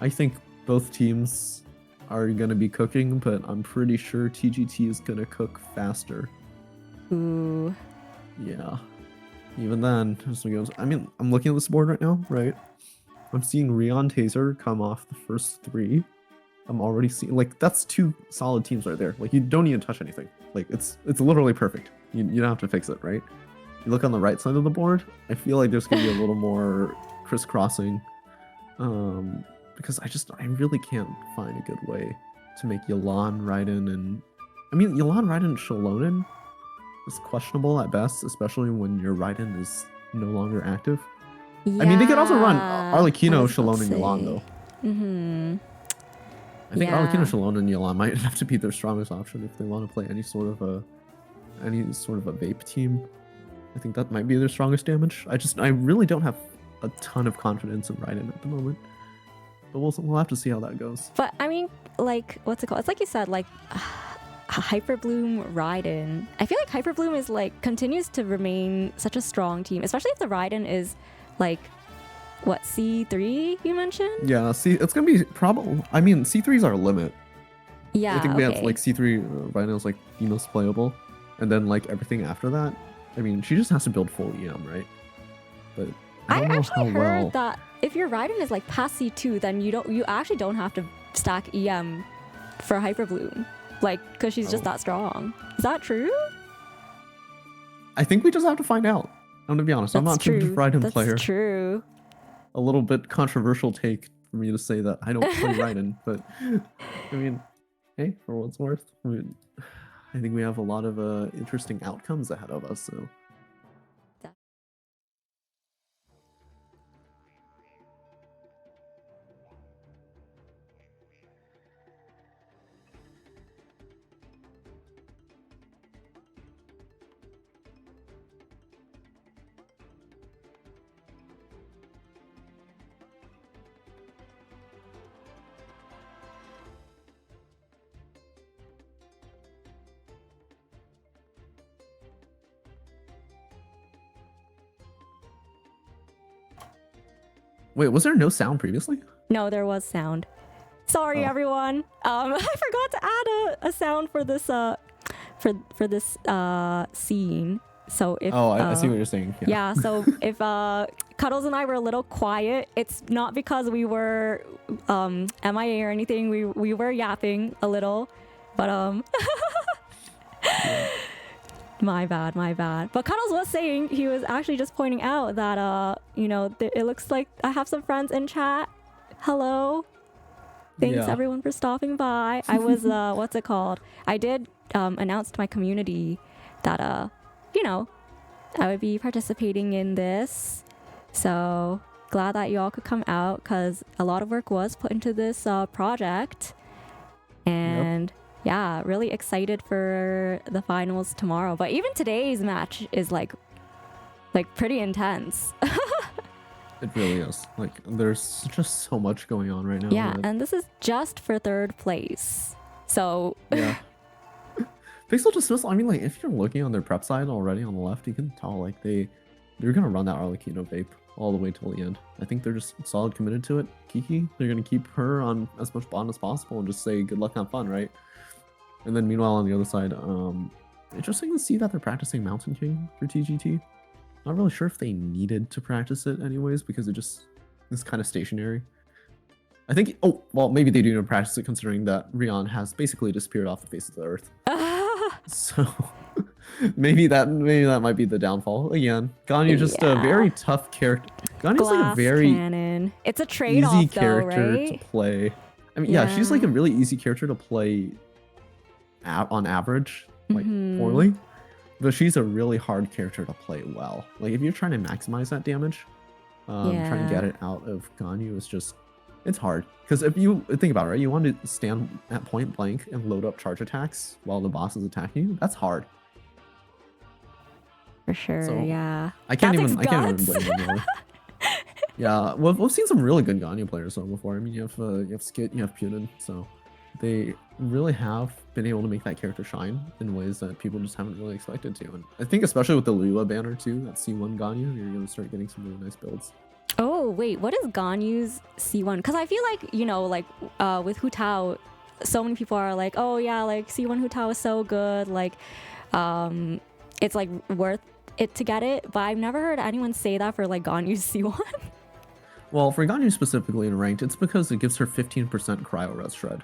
I think both teams are gonna be cooking, but I'm pretty sure TGT is gonna cook faster. Ooh. Yeah. Even then, I mean, I'm looking at this board right now, right? I'm seeing Rion Taser come off the first 3. I'm already seeing, like, that's 2 solid teams right there. Like, you don't need to touch anything. Like, it's literally perfect. You don't have to fix it, right? You look on the right side of the board, I feel like there's going to be a little more crisscrossing. Because I really can't find a good way to make Yelan, Raiden, and... I mean, Yelan, Raiden, and Shalonen is questionable at best, especially when your Raiden is no longer active. Yeah, I mean, they could also run Arlecchino, Shalon, and Yelan, though. I think Arlecchino, Shalon, and Yelan might have to be their strongest option if they want to play any sort of a vape team. I think that might be their strongest damage. I really don't have a ton of confidence in Raiden at the moment. But we'll have to see how that goes. But I mean, like, what's it called? It's like you said, like Hyperbloom Raiden. I feel like Hyperbloom is like continues to remain such a strong team, especially if the Raiden is like what, C3 you mentioned? Yeah, it's gonna be probably. I mean, C3 is our limit. Yeah, I think we have like C3 Raiden is like the most playable, and then like everything after that. I mean, she just has to build full EM, right? But I don't know actually how heard well. that if your Raiden is like past C2, then you actually don't have to stack EM for Hyperbloom, like because she's just that strong. Is that true? I think we just have to find out. I'm gonna be honest. I'm not too much Raiden player. That's true. A little bit controversial take for me to say that I don't play Raiden, but I mean, hey, for what it's worth, I think we have a lot of interesting outcomes ahead of us. So. Wait, was there no sound previously? No, there was sound. Sorry, everyone. I forgot to add a sound for this for this scene. So if I see what you're saying. Yeah. So if Cuddles and I were a little quiet, it's not because we were MIA or anything. We were yapping a little, but My bad, my bad. But Cuddles was saying, he was actually just pointing out that, you know, it looks like I have some friends in chat. Hello. Thanks everyone for stopping by. I was, what's it called? I did announce to my community that, you know, I would be participating in this. So glad that you all could come out because a lot of work was put into this project. And yeah, really excited for the finals tomorrow. But even today's match is like pretty intense. It really is. Like, there's just so much going on right now. Yeah, and this is just for third place. So yeah. Pixel Dismissal, I mean, like, if you're looking on their prep side already on the left, you can tell, like, they're gonna run that Arlecchino vape all the way till the end. I think they're just solid committed to it. Kiki, they're gonna keep her on as much bond as possible and just say good luck, have fun, right? And then meanwhile on the other side, interesting to see that they're practicing Mountain King for TGT. Not really sure if they needed to practice it anyways, because it just is kind of stationary. I think, oh, well, maybe they do need to practice it considering that Rion has basically disappeared off the face of the earth. So maybe that might be the downfall. Again, Ganyu just a very tough character. Ganyu's like a very cannon. It's a trade-off easy though, character right? to play. I mean, yeah, she's like a really easy character to play on average, like poorly. But she's a really hard character to play well. Like if you're trying to maximize that damage, trying to get it out of Ganyu is just, it's hard. Because if you think about it, right, you want to stand at point blank and load up charge attacks while the boss is attacking you. That's hard. For sure, So, yeah. I can't even blame them really. Yeah, we've seen some really good Ganyu players though before. I mean, you have Skit, you have Punin, so they really have been able to make that character shine in ways that people just haven't really expected to. And I think especially with the Lua banner too, that C1 Ganyu, you're gonna start getting some really nice builds. Oh wait, what is Ganyu's C1? Because I feel like, you know, like with Hu Tao, so many people are like, oh yeah, like C1 Hu Tao is so good, like it's like worth it to get it. But I've never heard anyone say that for like Ganyu's C1. Well, for Ganyu specifically in ranked, it's because it gives her 15% cryo res shred.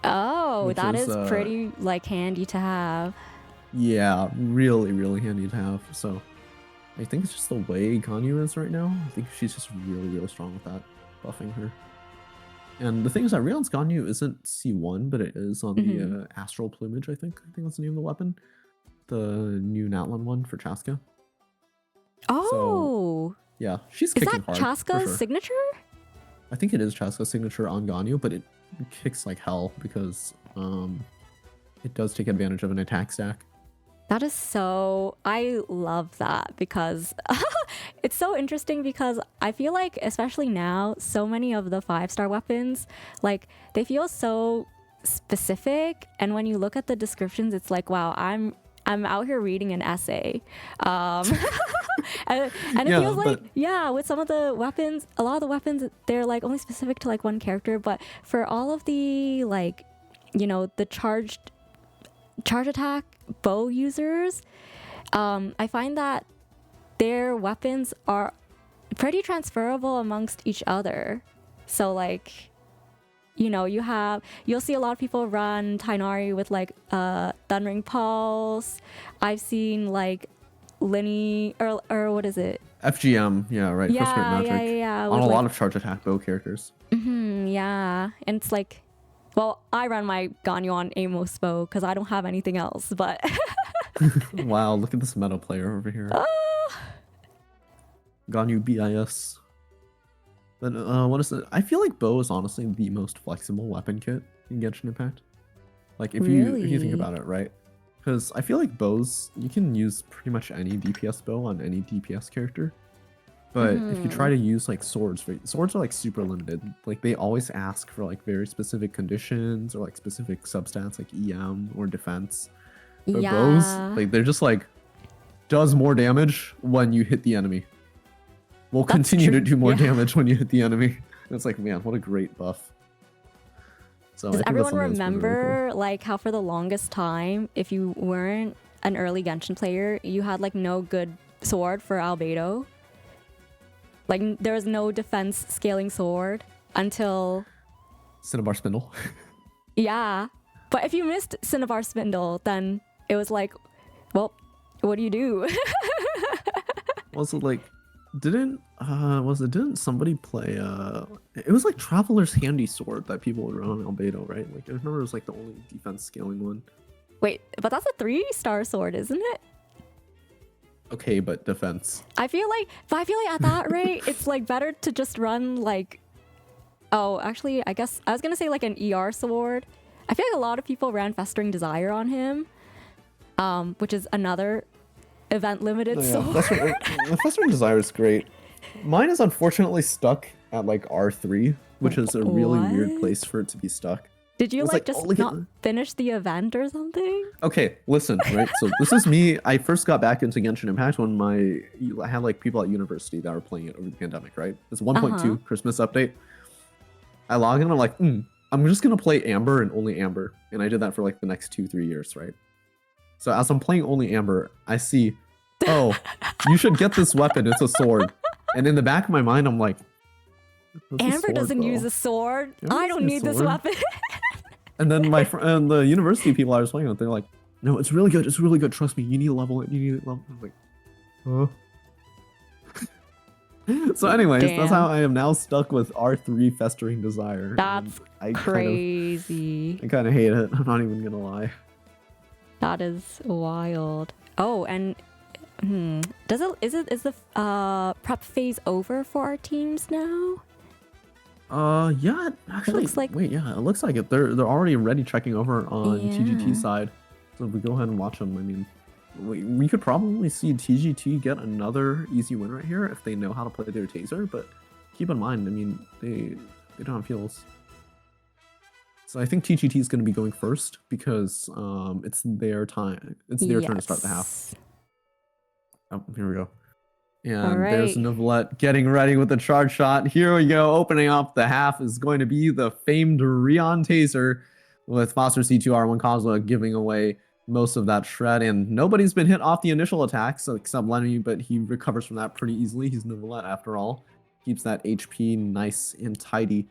Oh, that is pretty like handy to have. Yeah, really, really handy to have. So I think it's just the way Ganyu is right now. I think she's just really, really strong with that, buffing her. And the thing is that Rion's Ganyu isn't C1, but it is on the Astral Plumage, I think. I think that's the name of the weapon. The new Natlan one for Chaska. Oh! So, yeah, she's kicking hard. Is that Chaska's signature? I think it is Chaska's signature on Ganyu, but it kicks like hell because it does take advantage of an attack stack. That is so... I love that because it's so interesting because I feel like, especially now, so many of the 5-star weapons, like, they feel so specific. And when you look at the descriptions, it's like, wow, I'm out here reading an essay. And it feels like, yeah, with some of the weapons, a lot of the weapons, they're like only specific to like one character. But for all of the like, you know, the charge attack bow users, I find that their weapons are pretty transferable amongst each other. So like, you know, you'll see a lot of people run Tainari with like Thundering Pulse. I've seen like Linny or what is it? FGM, yeah, right. Yeah, First Great Magic. yeah. On a lot of charge attack bow characters. Yeah, and it's like, well, I run my Ganyu on Amos bow because I don't have anything else. But wow, look at this meta player over here. Ganyu BIS. But what is it? I feel like bow is honestly the most flexible weapon kit in Genshin Impact. Like if you think about it, right? Because I feel like bows, you can use pretty much any DPS bow on any DPS character. But if you try to use like swords are like super limited. Like they always ask for like very specific conditions or like specific substats like EM or defense. But bows, like they're just like, does more damage when you hit the enemy. Will continue to do more damage when you hit the enemy. And it's like, man, what a great buff. So does everyone remember really cool. Like how for the longest time, if you weren't an early Genshin player, you had like no good sword for Albedo? Like there was no defense scaling sword until Cinnabar Spindle. Yeah. But if you missed Cinnabar Spindle, then it was like, well, What do you do? Was it like, didn't somebody play, it was like Traveler's Handy Sword that people would run on Albedo, right? Like, I remember it was like the only defense scaling one. Wait, but that's a 3-star sword, isn't it? Okay, but defense. I feel like at that rate, it's like better to just run like, oh, actually, I guess I was gonna say like an ER sword. I feel like a lot of people ran Festering Desire on him, which is another event limited sword. Festering Desire is great. Mine is unfortunately stuck at like R3, which is a really weird place for it to be stuck. Did you like just not finish the event or something? Okay, listen, right? So this is me. I first got back into Genshin Impact when I had like people at university that were playing it over the pandemic, right? It's 1.2 Christmas update. I log in, I'm like, I'm just gonna play Amber and only Amber. And I did that for like the next 2-3 years, right? So as I'm playing only Amber, I see, oh, you should get this weapon, it's a sword. And in the back of my mind, I'm like, Amber doesn't use a sword. I don't need this weapon. And then and the university people I was playing with, they're like, no, it's really good. It's really good. Trust me. You need to level it. You need to level it. I'm like, huh? So anyways, that's how I am now stuck with R3 Festering Desire. That's crazy. I kind of hate it. I'm not even going to lie. That is wild. Oh, and is the prep phase over for our teams now? Yeah, actually, it looks like it. They're already already checking over on TGT side. So if we go ahead and watch them, I mean, we could probably see TGT get another easy win right here if they know how to play their taser. But keep in mind, I mean, they don't have heals. So I think TGT is going to be going first because it's their time. It's their turn to start the half. Oh, here we go. And there's Neuvillette getting ready with the charge shot. Here we go. Opening up the half is going to be the famed Rion Taser with Foster C2R1 Kozma giving away most of that shred. And nobody's been hit off the initial attacks except Lenny, but he recovers from that pretty easily. He's Neuvillette after all. Keeps that HP nice and tidy.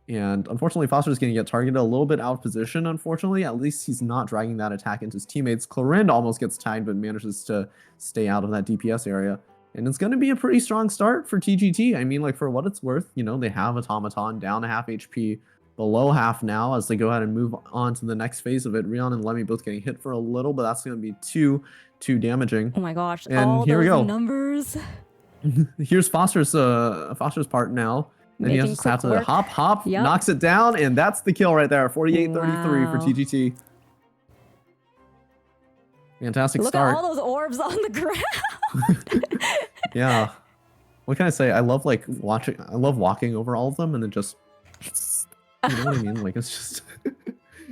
And unfortunately, Foster's going to get targeted a little bit out of position, unfortunately. At least he's not dragging that attack into his teammates. Clorind almost gets tagged, but manages to stay out of that DPS area. And it's going to be a pretty strong start for TGT. I mean, like, for what it's worth, you know, they have Automaton down to half HP, below half now as they go ahead and move on to the next phase of it. Rion and Lemmy both getting hit for a little, but that's going to be too damaging. Oh my gosh, and all here those we go. Numbers. Here's Foster's part now. And he has to hop, knocks it down, and that's the kill right there. 48-33 for TGT. Fantastic start. Look at all those orbs on the ground. Yeah. What can I say? I love walking over all of them and then just, you know what I mean? Like, it's just,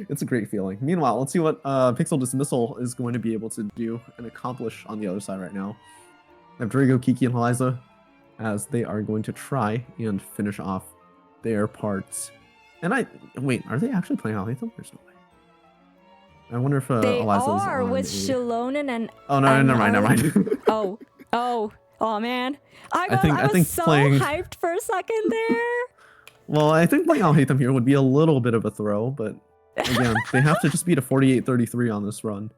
it's a great feeling. Meanwhile, let's see what Pixel Dismissal is going to be able to do and accomplish on the other side right now. I have Drago, Kiki, and Eliza as they are going to try and finish off their parts. And wait, are they actually playing Alhaitham? There's no way. I wonder if they Eliza's are with Shilonen and... Oh, no, never mind. Oh, man. I was think so playing... hyped for a second there. Well, I think playing Alhaitham here would be a little bit of a throw, but again, they have to just beat a 48-33 on this run.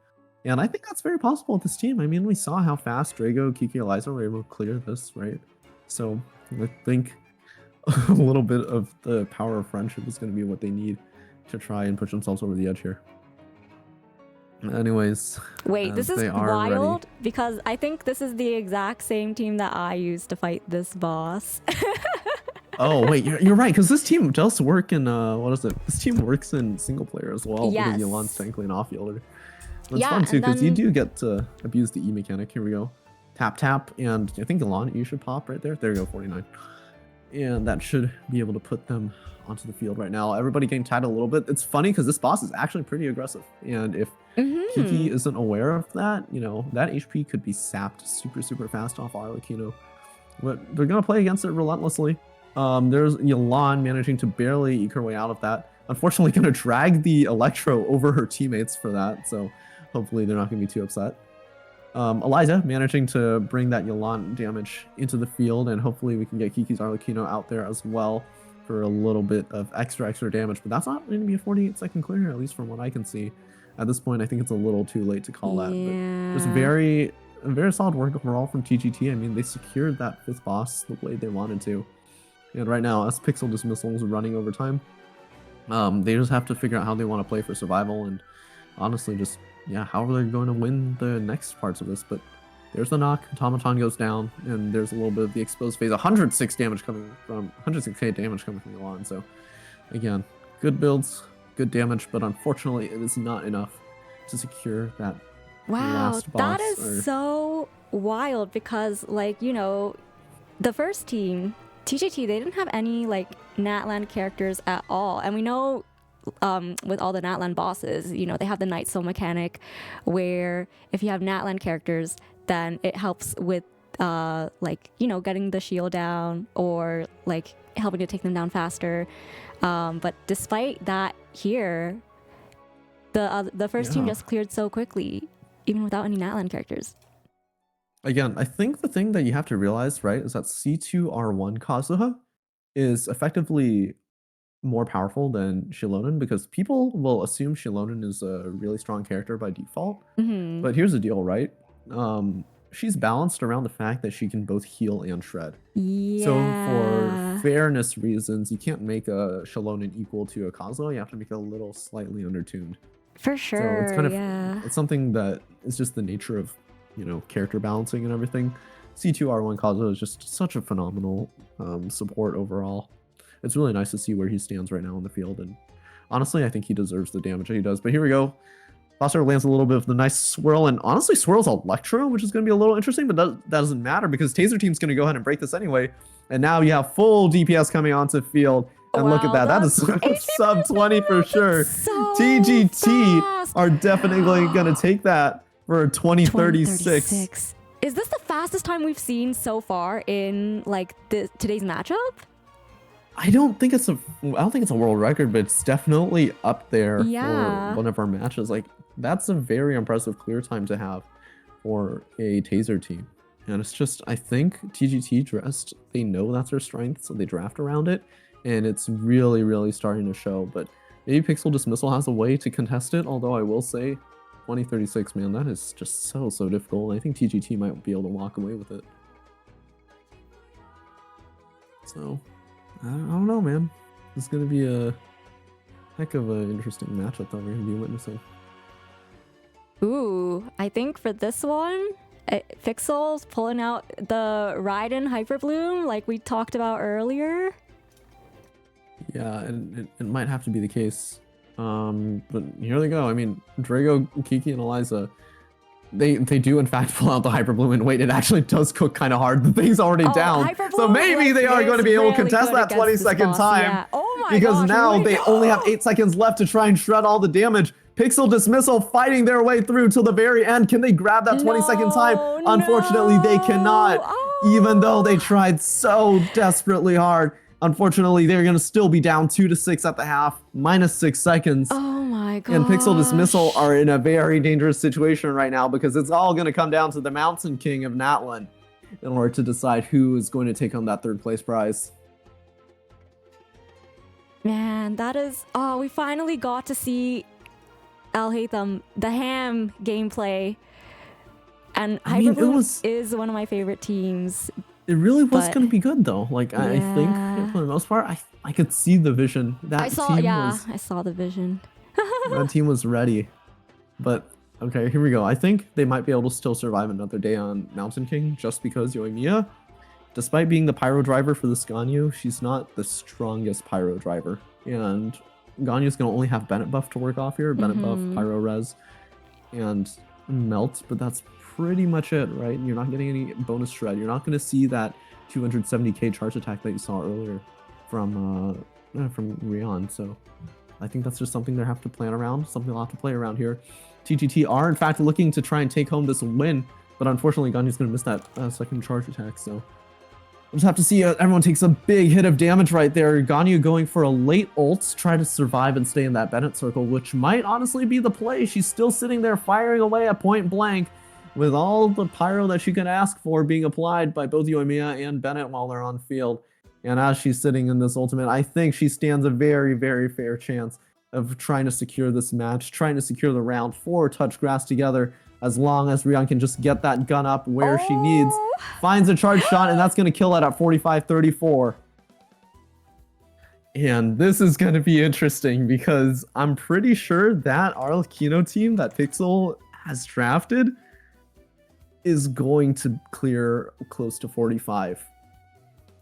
And I think that's very possible with this team. I mean, we saw how fast Drago, Kiki, Eliza were able to clear this, right? So I think a little bit of the power of friendship is going to be what they need to try and push themselves over the edge here. Anyways, wait, this is wild because I think this is the exact same team that I used to fight this boss. Oh wait, you're right, because this team does work in what is it? This team works in single player as well. Yes. Because Yolon's technically an off-fielder. It's fun too because you do get to abuse the E mechanic. Here we go. Tap, and I think Yolon, you should pop right there. There you go, 49. And that should be able to put them onto the field right now. Everybody getting tied a little bit. It's funny because this boss is actually pretty aggressive. And if Kiki isn't aware of that, you know, that HP could be sapped super fast off Arlecchino. But they're going to play against it relentlessly. There's Yolon managing to barely eke her way out of that. Unfortunately, going to drag the Electro over her teammates for that. So hopefully they're not going to be too upset. Eliza managing to bring that Yolon damage into the field, and hopefully we can get Kiki's Arlecchino out there as well for a little bit of extra damage. But that's not going to be a 48-second clear, at least from what I can see. at this point, I think it's a little too late to call that. But just Yeah. very solid work overall from TGT. I mean, they secured that 5th boss the way they wanted to. And right now, as Pixel Dismissal is running overtime, they just have to figure out how they want to play for survival, and honestly, just, yeah, how are they going to win the next parts of this? But there's the knock, Automaton goes down, and there's a little bit of the exposed phase. 106 damage coming from 106k damage coming from Elon. So again, good builds, good damage, but unfortunately, it is not enough to secure that Wow, last boss. that is so wild because, like, you know, the first team, TGT, they didn't have any, like, Natland characters at all. And we know with all the Natland bosses, you know, they have the Night Soul mechanic where if you have Natland characters, then it helps with, like, you know, getting the shield down or, like, helping to take them down faster. But despite that here, the first team just cleared so quickly, even without any Natland characters. Again, I think the thing that you have to realize, right, is that C2R1 Kazuha is effectively more powerful than Shilonen because people will assume Shilonen is a really strong character by default. Mm-hmm. But here's the deal, right? She's balanced around the fact that she can both heal and shred. Yeah. So for fairness reasons, you can't make a Shilonen equal to a Kazuha. You have to make it a little slightly undertuned. For sure. So it's kind of yeah. it's something that is just the nature of, you know, character balancing and everything. C2R1 Kazuha is just such a phenomenal support overall. It's really nice to see where he stands right now on the field, and honestly, I think he deserves the damage that he does. But here we go. Foster lands a little bit of the nice swirl, and honestly swirls Electro, which is going to be a little interesting, but that doesn't matter because Taser Team's going to go ahead and break this anyway. And now you have full DPS coming onto field. And look at that. That is sub 20 for sure. So TGT fast. are definitely going to take that for a 2036. Is this the fastest time we've seen so far in like today's matchup? I don't think it's a world record, but it's definitely up there Yeah. for one of our matches. Like, that's a very impressive clear time to have for a Taser team. And it's just, I think TGT dressed, they know that's their strength, so they draft around it. And it's really, really starting to show. But maybe Pixel Dismissal has a way to contest it, although I will say 2036, man, that is just so difficult. I think TGT might be able to walk away with it. So, I don't know, man. This is going to be a heck of an interesting matchup that we're going to be witnessing. Ooh, I think for this one, Pixel's pulling out the Raiden Hyper Bloom like we talked about earlier. Yeah, and it might have to be the case. But here they go. I mean, Drago, Kiki, and Eliza, they do in fact pull out the Hyper Bloom, and wait, it actually does cook kind of hard. The thing's already down. So maybe they are going to be able to contest that 20-second time. Yeah. Oh my because gosh, now they only have 8 seconds left to try and shred all the damage. Pixel Dismissal fighting their way through till the very end. Can they grab that 20-second time? Unfortunately, they cannot. Even though they tried so desperately hard. Unfortunately, they're going to still be down 2-6 at the half, minus 6 seconds. Oh my god. And Pixel Dismissal are in a very dangerous situation right now because it's all going to come down to the Mountain King of Natlan in order to decide who is going to take home that 3rd place prize. Man, that is... Oh, we finally got to see El Haytham, the Ham gameplay. And Hyper Bloom is one of my favorite teams. It really was going to be good, though. Like, yeah. I think, for the most part, I could see the vision. I saw the vision. That team was ready. But, okay, here we go. I think they might be able to still survive another day on Mountain King just because Yoimiya, despite being the pyro driver for this Ganyu, she's not the strongest pyro driver. And Ganyu's going to only have Bennett buff to work off here. Bennett buff, pyro res, and melt, but that's pretty much it, right? You're not getting any bonus shred. You're not going to see that 270k charge attack that you saw earlier from Rion. So I think that's just something they have to plan around, something they'll have to play around here. TGT are in fact looking to try and take home this win, but unfortunately Ganyu's going to miss that second charge attack. So we'll just have to see. Everyone takes a big hit of damage right there. Ganyu going for a late ult, try to survive and stay in that Bennett circle, which might honestly be the play. She's still sitting there firing away at point blank, with all the pyro that she can ask for being applied by both Yoimiya and Bennett while they're on field. And as she's sitting in this ultimate, I think she stands a very, very fair chance of trying to secure this match, trying to secure the round for Touch Grass together. As long as Rion can just get that gun up where she needs, finds a charge shot, and that's going to kill it at 45-34. And this is going to be interesting because I'm pretty sure that Arlecchino team that Pixel has drafted is going to clear close to 45.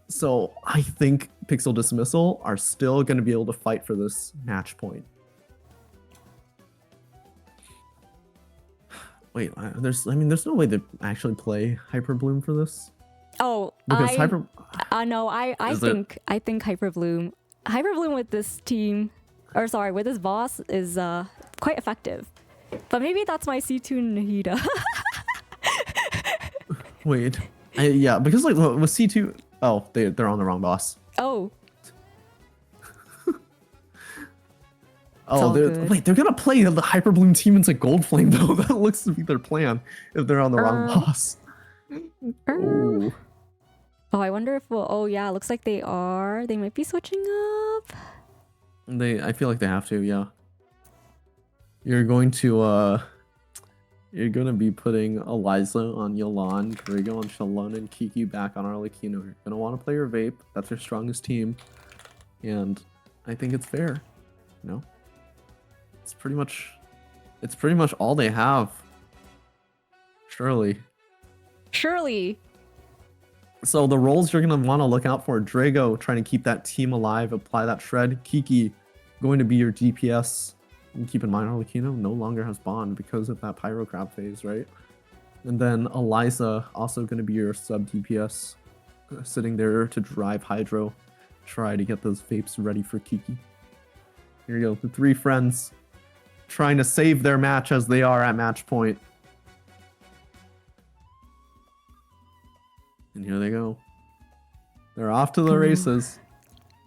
So I think Pixel Dismissal are still going to be able to fight for this match point. Wait, there's no way to actually play Hyper Bloom for this. Oh, because no, I think Hyper Bloom with this team, or sorry, with this boss is quite effective. But maybe that's my C2 Nahida. Wait, yeah, because like with C2, oh, they're on the wrong boss. Oh. Oh, they're gonna play the Hyper Bloom team into Gold Flame though. That looks to be their plan if they're on the wrong boss. Oh. Oh, I wonder if oh yeah, looks like they are. They might be switching up. I feel like they have to, yeah. You're going to be putting Eliza on Yolan, Grigo on Shalon, and Kiki back on Arlecchino. You're gonna want to play your Vape. That's your strongest team, and I think it's fair. You know, it's pretty much all they have. Surely. So the roles you're going to want to look out for: Drago trying to keep that team alive, apply that shred. Kiki going to be your DPS. And keep in mind, Arlecchino no longer has Bond because of that Pyro Crab phase, right? And then Eliza also going to be your sub DPS, sitting there to drive Hydro, try to get those vapes ready for Kiki. Here you go, the three friends trying to save their match as they are at match point. And here they go. They're off to the races.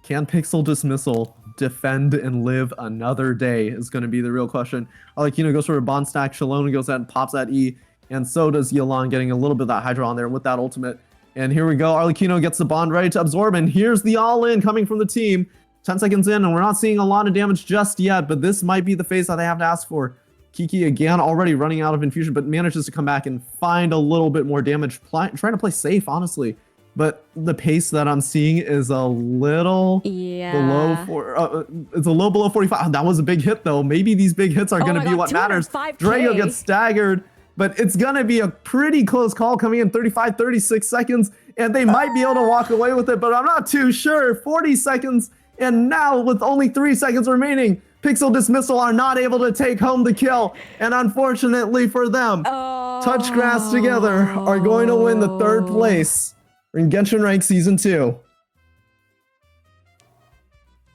Can Pixel Dismissal defend and live another day is going to be the real question. Arlecchino goes for a Bond stack. Shalon goes out and pops that E. And so does Yolan, getting a little bit of that Hydro on there with that ultimate. And here we go. Arlecchino gets the Bond ready to absorb. And here's the all-in coming from the team. 10 seconds in, and we're not seeing a lot of damage just yet, but this might be the phase that they have to ask for. Kiki again already running out of infusion, but manages to come back and find a little bit more damage, trying to play safe, honestly. But the pace that I'm seeing is a little below it's a low below 45. That was a big hit though. Maybe these big hits are going to be what matters. Drago gets staggered, but it's going to be a pretty close call coming in 36 seconds, and they might be able to walk away with it, but I'm not too sure. 40 seconds. And now, with only 3 seconds remaining, Pixel Dismissal are not able to take home the kill. And unfortunately for them, Touch Grass together are going to win the 3rd place in Genshin Rank Season 2.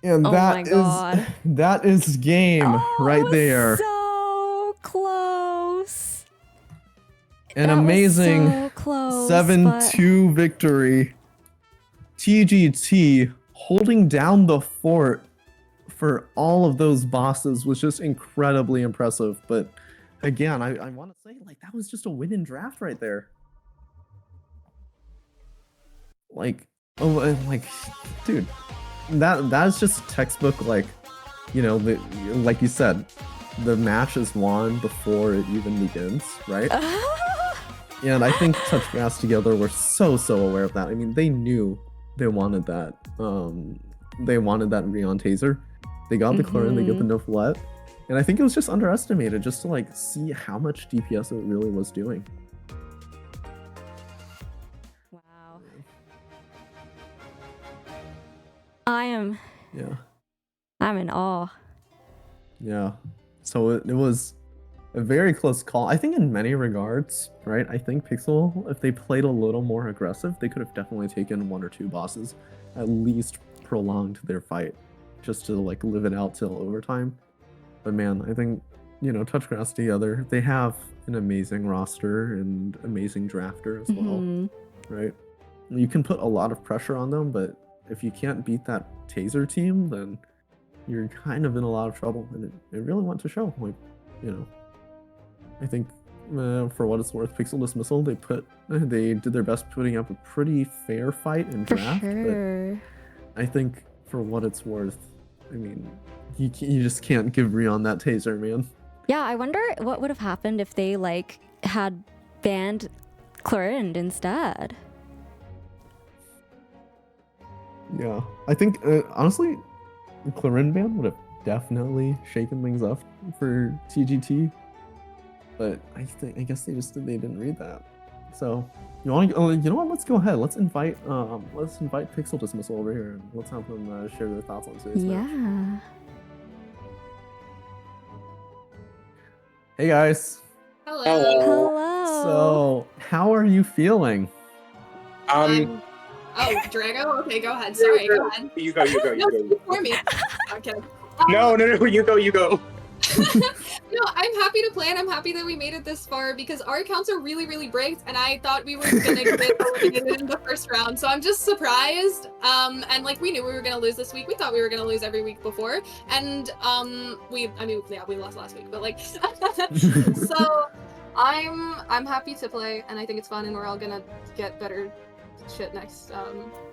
And that is game right there. So close. An amazing 7-2 victory. TGT holding down the fort for all of those bosses was just incredibly impressive. But again, I want to say, like, that was just a win in draft right there. Like, dude, that's just textbook, like, you know, like you said, the match is won before it even begins, right? And I think Touch Grass together were so aware of that. I mean, they knew they wanted that. They wanted that Rion taser. They got the Clarin, they got the no flat. And I think it was just underestimated just to like see how much DPS it really was doing. Wow. I'm in awe. Yeah. So it was a very close call. I think in many regards, right? I think Pixel, if they played a little more aggressive, they could have definitely taken 1 or 2 bosses, at least prolonged their fight, just to like live it out till overtime. But man, I think, you know, Touch Grass together, they have an amazing roster and amazing drafter as well, right? You can put a lot of pressure on them, but if you can't beat that taser team, then you're kind of in a lot of trouble, and it really went to show. Like, you know, I think for what it's worth, Pixel Dismissal, they did their best putting up a pretty fair fight in draft. But I think for what it's worth, I mean, You just can't give Rion that taser, man. Yeah, I wonder what would have happened if they like had banned Clorind instead. Yeah, I think honestly, the Clarin ban would have definitely shaken things up for TGT, but I guess they didn't read that. So you want to? You know what? Let's go ahead. Let's invite Pixel Dismissal over here and let's have them share their thoughts on today's match. Yeah. Hey guys. Hello. Hello. So how are you feeling? Oh, Drago? Okay, go ahead. Sorry, go ahead. You go. No, before me. Okay. No, you go. No, I'm happy to play and I'm happy that we made it this far because our accounts are really, really bricked and I thought we were gonna get eliminated in the first round. So I'm just surprised. And like we knew we were gonna lose this week. We thought we were gonna lose every week before. And we lost last week, but like so I'm happy to play and I think it's fun and we're all gonna get better shit next.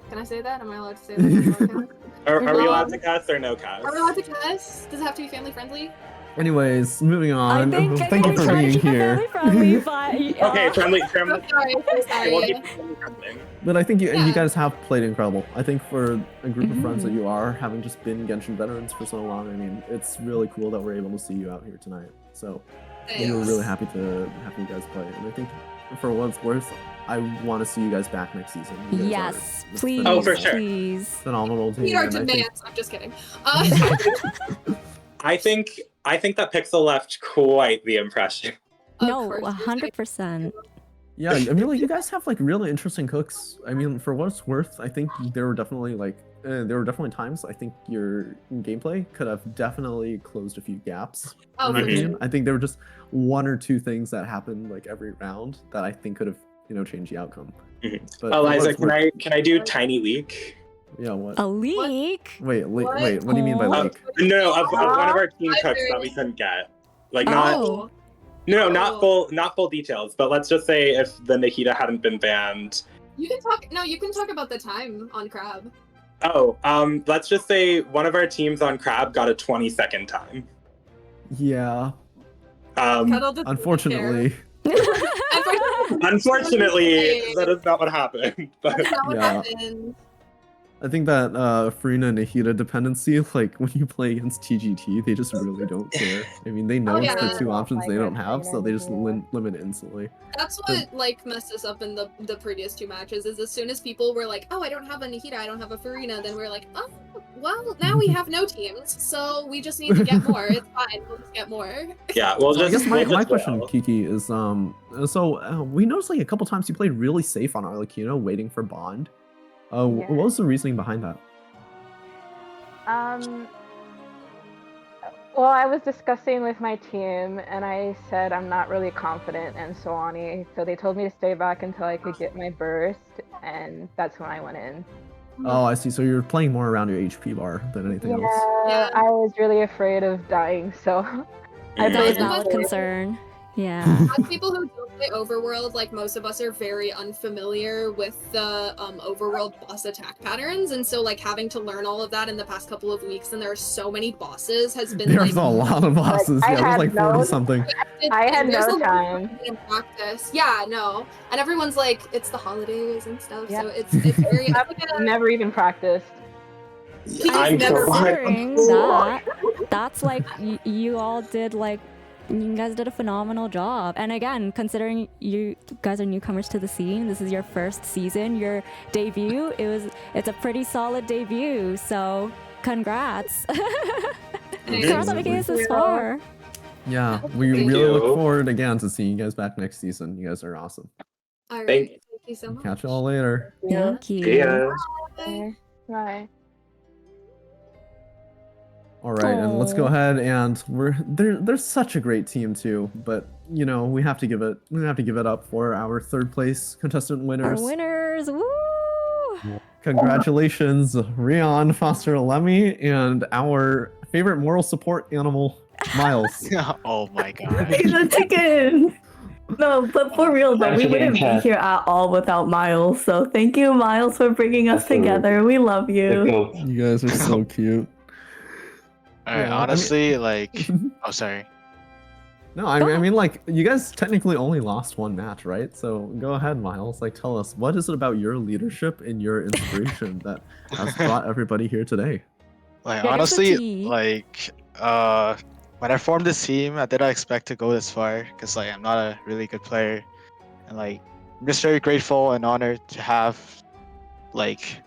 Can I say that? Am I allowed to say that? Are we allowed to cuss or no cuss? Are we allowed to cuss? Does it have to be family friendly? Anyways, moving on. Thank you for tried to being keep it here. family friendly, but, Okay, friendly. I'm sorry, We'll keep family friendly. But I think you guys have played incredible. I think for a group of friends that you are, having just been Genshin veterans for so long, I mean, it's really cool that we're able to see you out here tonight. So we were really happy to have you guys play. And I think for what it's worth, I want to see you guys back next season. You guys yes, are please. Oh, for sure. Please. Phenomenal team. Meet our and I think- demands. I'm just kidding. I think that Pixel left quite the impression. No, 100%. Yeah, I mean, like, you guys have like really interesting cooks. I mean, for what it's worth, I think there were definitely times I think your gameplay could have definitely closed a few gaps. Oh, in my for opinion. sure. I think there were just one or two things that happened like every round that I think could have changed the outcome. But Eliza, can I do tiny leak? Yeah, what? A leak? Wait, What? what do you mean by Oh. leak? No, of one of our team I cooks that very- we couldn't get. Like not Oh. no, not full details, but let's just say if the Nikita hadn't been banned. You can talk. No, you can talk about the time on Crab. Oh, let's just say one of our teams on Crab got a 20-second time. Yeah, Cuddle doesn't unfortunately. Unfortunately, that is not what happened. But That's not what Yeah. happened. I think that Farina and Nahida dependency, like when you play against TGT, they just really don't care. I mean, they know it's the yeah. two options they don't have, so they just Farina. limit it instantly. That's what like messed us up in the previous two matches. Is as soon as people were like, "Oh, I don't have a Nahida, I don't have a Farina," then we're like, "Oh, well, now we have no teams, so we just need to get more. It's fine, we'll just get more." yeah, we'll So I just. guess my we'll just question, roll. Kiki, is we noticed like a couple times you played really safe on Arlecchino, waiting for Bond. Yeah. What was the reasoning behind that? Well, I was discussing with my team, and I said I'm not really confident in Soani, so they told me to stay back until I could get my burst, and that's when I went in. Oh, I see. So you're playing more around your HP bar than anything else. Yeah. I was really afraid of dying, so I Mm. That was played not a Those- concern. Yeah. As people who don't play Overworld, like most of us are very unfamiliar with the Overworld boss attack patterns, and so like having to learn all of that in the past couple of weeks, and there are so many bosses has been There's like a lot of bosses. I Yeah, there's had like no- 40 something. I had there's no a lot time. in practice. Yeah, no, and everyone's like, it's the holidays and stuff, Yeah. so it's very. I've never even practiced. I'm never- Considering that, that's like you all did like you guys did a phenomenal job. And again, considering you guys are newcomers to the scene, this is your first season, your debut. It's a pretty solid debut. So congrats. Congrats on making it this far. Yeah, we Thank really you. look forward again to seeing you guys back next season. You guys are awesome. All right, Thank- thank you so much. Catch you all later. Thank you. Yeah. Bye. Right. All right, and let's go Aw. ahead and they're such a great team too, but we have to give it up for our third place contestant Our winners. winners. Woo! Congratulations, Rion, Foster Lemmy, and our favorite moral support animal, Miles. Oh my god. He's a chicken. No, but for real though, we Actually, wouldn't be chat. here at all without Miles. So thank you, Miles, for bringing us Absolutely. together. We love The you. goat. You guys are so cute. Alright, Yeah, I mean- honestly, like, oh sorry. No, I mean, like, you guys technically only lost one match, right? So go ahead, Miles. Like, tell us, what is it about your leadership and your inspiration that has brought everybody here today? Like Yeah, I guess the honestly, tea. like when I formed this team, I didn't expect to go this far because like I'm not a really good player, and like I'm just very grateful and honored to have like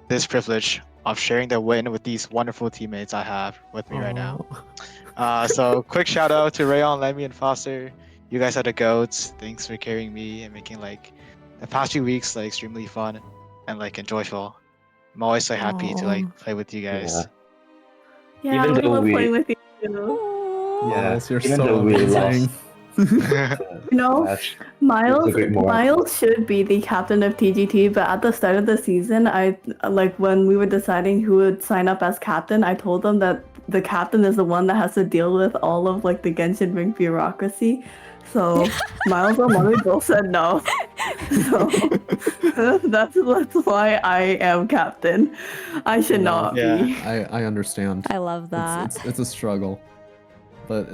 this privilege of sharing the win with these wonderful teammates I have with me right now. So quick shout out to Rayon, Lemmy, and Foster. You guys are the goats. Thanks for carrying me and making like the past few weeks like extremely fun and like enjoyable. I'm always so happy to like play with you guys. Yeah, Even we though love we- playing with you. Aw. Yeah, Miles, you're even so though we amazing. You know, match. Miles, great moral. Miles should be the captain of TGT, but at the start of the season, I like when we were deciding who would sign up as captain, I told them that the captain is the one that has to deal with all of like the Genshin Ring bureaucracy. So Miles and one both said no. So that's why I am captain. I should Yeah. not Yeah. be. I understand. I love that. It's a struggle, but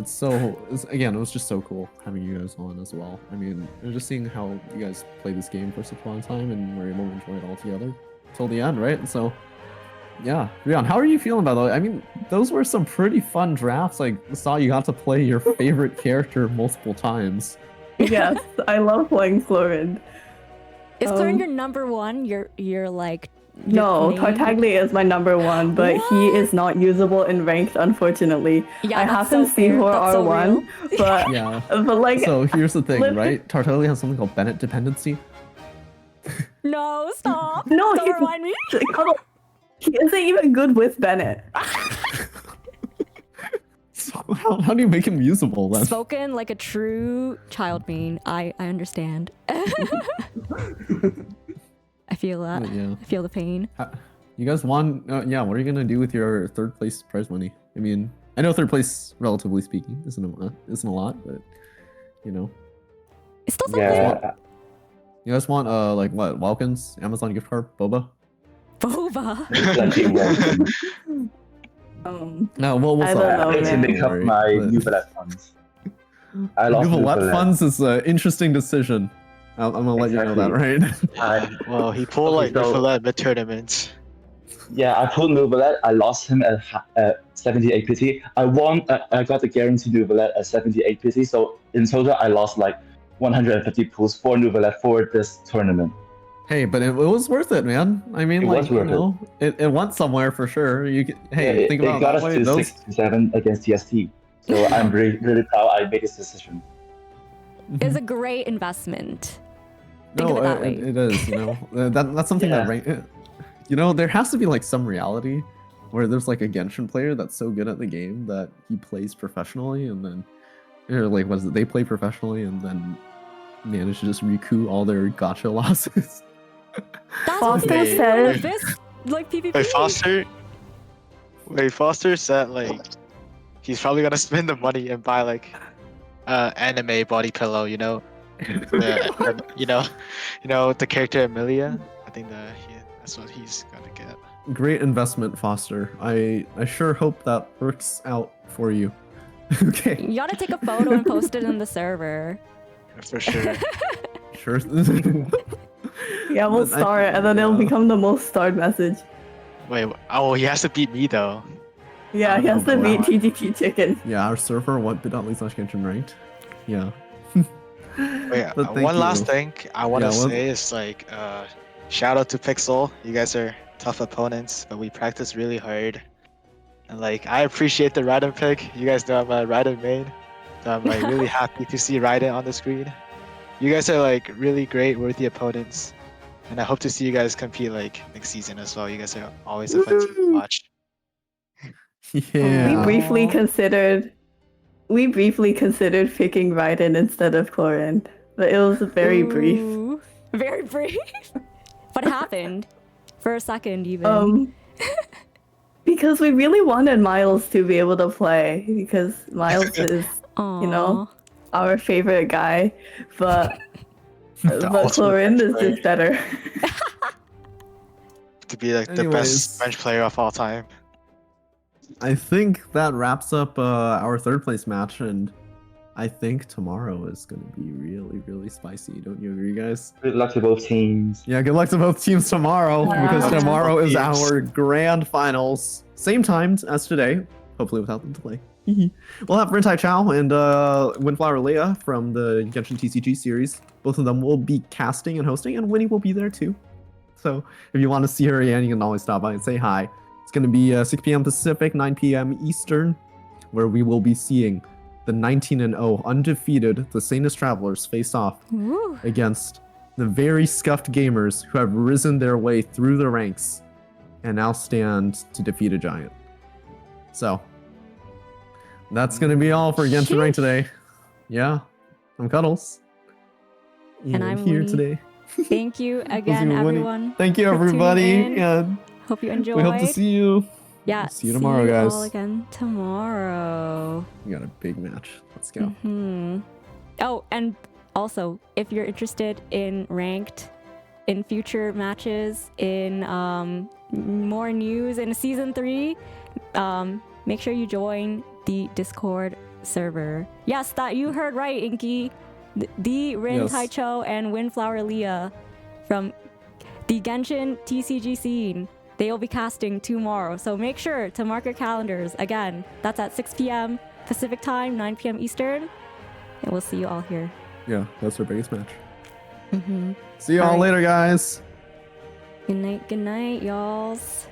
again, it was just so cool having you guys on as well. I mean, just seeing how you guys play this game for such a long time and were able to enjoy it all together till the end, right? So, yeah, Rion, how are you feeling about that? I mean, those were some pretty fun drafts. Like, saw you got to play your favorite character multiple times. Yes, I love playing Florid. Is Clarin Um, your number one? You're like No, your main- Tartaglia is my number one, but he is not usable in ranked, unfortunately. Yeah, I that's have him so fair. C4 That's so R1, real. but Yeah. but like So here's the thing, Let- right? Tartaglia has something called Bennett dependency. No, stop. No, Don't he's- remind me. he isn't even good with Bennett. So how do you make him usable then? Spoken like a true child main. I understand. I feel that. Yeah. I feel the pain. You guys won. Yeah, what are you gonna do with your third place prize money? I mean, I know third place, relatively speaking, isn't a lot, but you know, It's still something. Yeah, you guys want like what? Walkins, Amazon gift card, boba? Boba. plenty welcome. No, we'll I sell don't it. know, I need to man. make up my new ballet funds. I lost Nouvellette Nouvellette. funds is an interesting decision. I'm gonna let you know that, right? Well, he pulled Okay, like so- Ruleset mid tournaments. Yeah, I pulled Nouvellette. I lost him at 78 PT. I won. I got the guaranteed Nouvellette at 78 PT. So in total, I lost like 150 pools for Nouvellette for this tournament. Hey, but it was worth it, man. I mean, It like, was worth you know, it went somewhere for sure. You could, hey, Yeah, think it about got it us that way. to Those 6-7 against TST. So I'm really proud I made this decision. Is a great investment. Think no, of it that way. it is. You know, that's something Yeah. that you know, there has to be like some reality where there's like a Genshin player that's so good at the game that he plays professionally, and then, or like, what is it? They play professionally and then manage to just recoup all their gotcha losses. That's what Foster people do said- with this like PvP. Foster said like he's probably gonna spend the money and buy like anime body pillow, you know, you know the character Amelia. I think that's what he's gonna get. Great investment, Foster. I sure hope that works out for you. Okay, You gotta take a photo and post it in the server. For sure. sure. Yeah, we'll But I- star it, and then it'll yeah. become the most starred message. Wait, oh, he has to beat me though. Yeah, he Oh, has to wow. beat TGT Chicken. Yeah, our server, what.ly/Genshin ranked. Yeah. Wait, But thank one last you. thing I want to Yeah, what- say is like, shout out to Pixel. You guys are tough opponents, but we practice really hard. And like, I appreciate the Raiden pick. You guys know I'm a Raiden main, so I'm like really happy to see Raiden on the screen. You guys are like really great, worthy opponents, and I hope to see you guys compete like next season as well. You guys are always a fun team to Woo! watch. Yeah. We briefly Aw. considered picking Raiden instead of Chlorine, but it was very brief. Ooh, very brief. What happened? For a second, even. Because we really wanted Miles to be able to play, because Miles is Aw. know, our favorite guy, but The ultimate Chlorine is player. just better. To be like the Anyways. best bench player of all time. I think that wraps up our third place match, and I think tomorrow is going to be really, really spicy. Don't you agree, guys? Good luck to both teams. Yeah, good luck to both teams tomorrow, because Yeah. tomorrow is Teams. our grand finals. Same time as today, hopefully without the delay. We'll have Rintai Chow and Windflower Leah from the Genshin TCG series. Both of them will be casting and hosting, and Winnie will be there too. So if you want to see her again, you can always stop by and say hi. It's going to be 6 p.m. Pacific, 9 p.m. Eastern, where we will be seeing the 19-0 undefeated The Sanus Travelers face off Ooh. against the very scuffed gamers who have risen their way through the ranks and now stand to defeat a giant. So that's going to be all for Genshin Rank today. Yeah, I'm Cuddles. And I'm here Winnie. today. Thank you We'll see again, you, Winnie. everyone. Thank you, for tuning everybody. in. And Hope you enjoyed. we hope to see you. Yeah, See you tomorrow, you guys. all again tomorrow. We got a big match. Let's go. Hmm. Oh, and also, if you're interested in ranked, in future matches, in more news in season 3, make sure you join the Discord server. Yes, that you heard right, Inky. The Rin Yes. Taicho and Windflower Leah from the Genshin TCG scene. They will be casting tomorrow, so make sure to mark your calendars. Again, that's at 6 p.m. Pacific time, 9 p.m. Eastern, and we'll see you all here. Yeah, that's our biggest match. Mm-hmm. See you all Alright. later, guys. Good night, y'alls.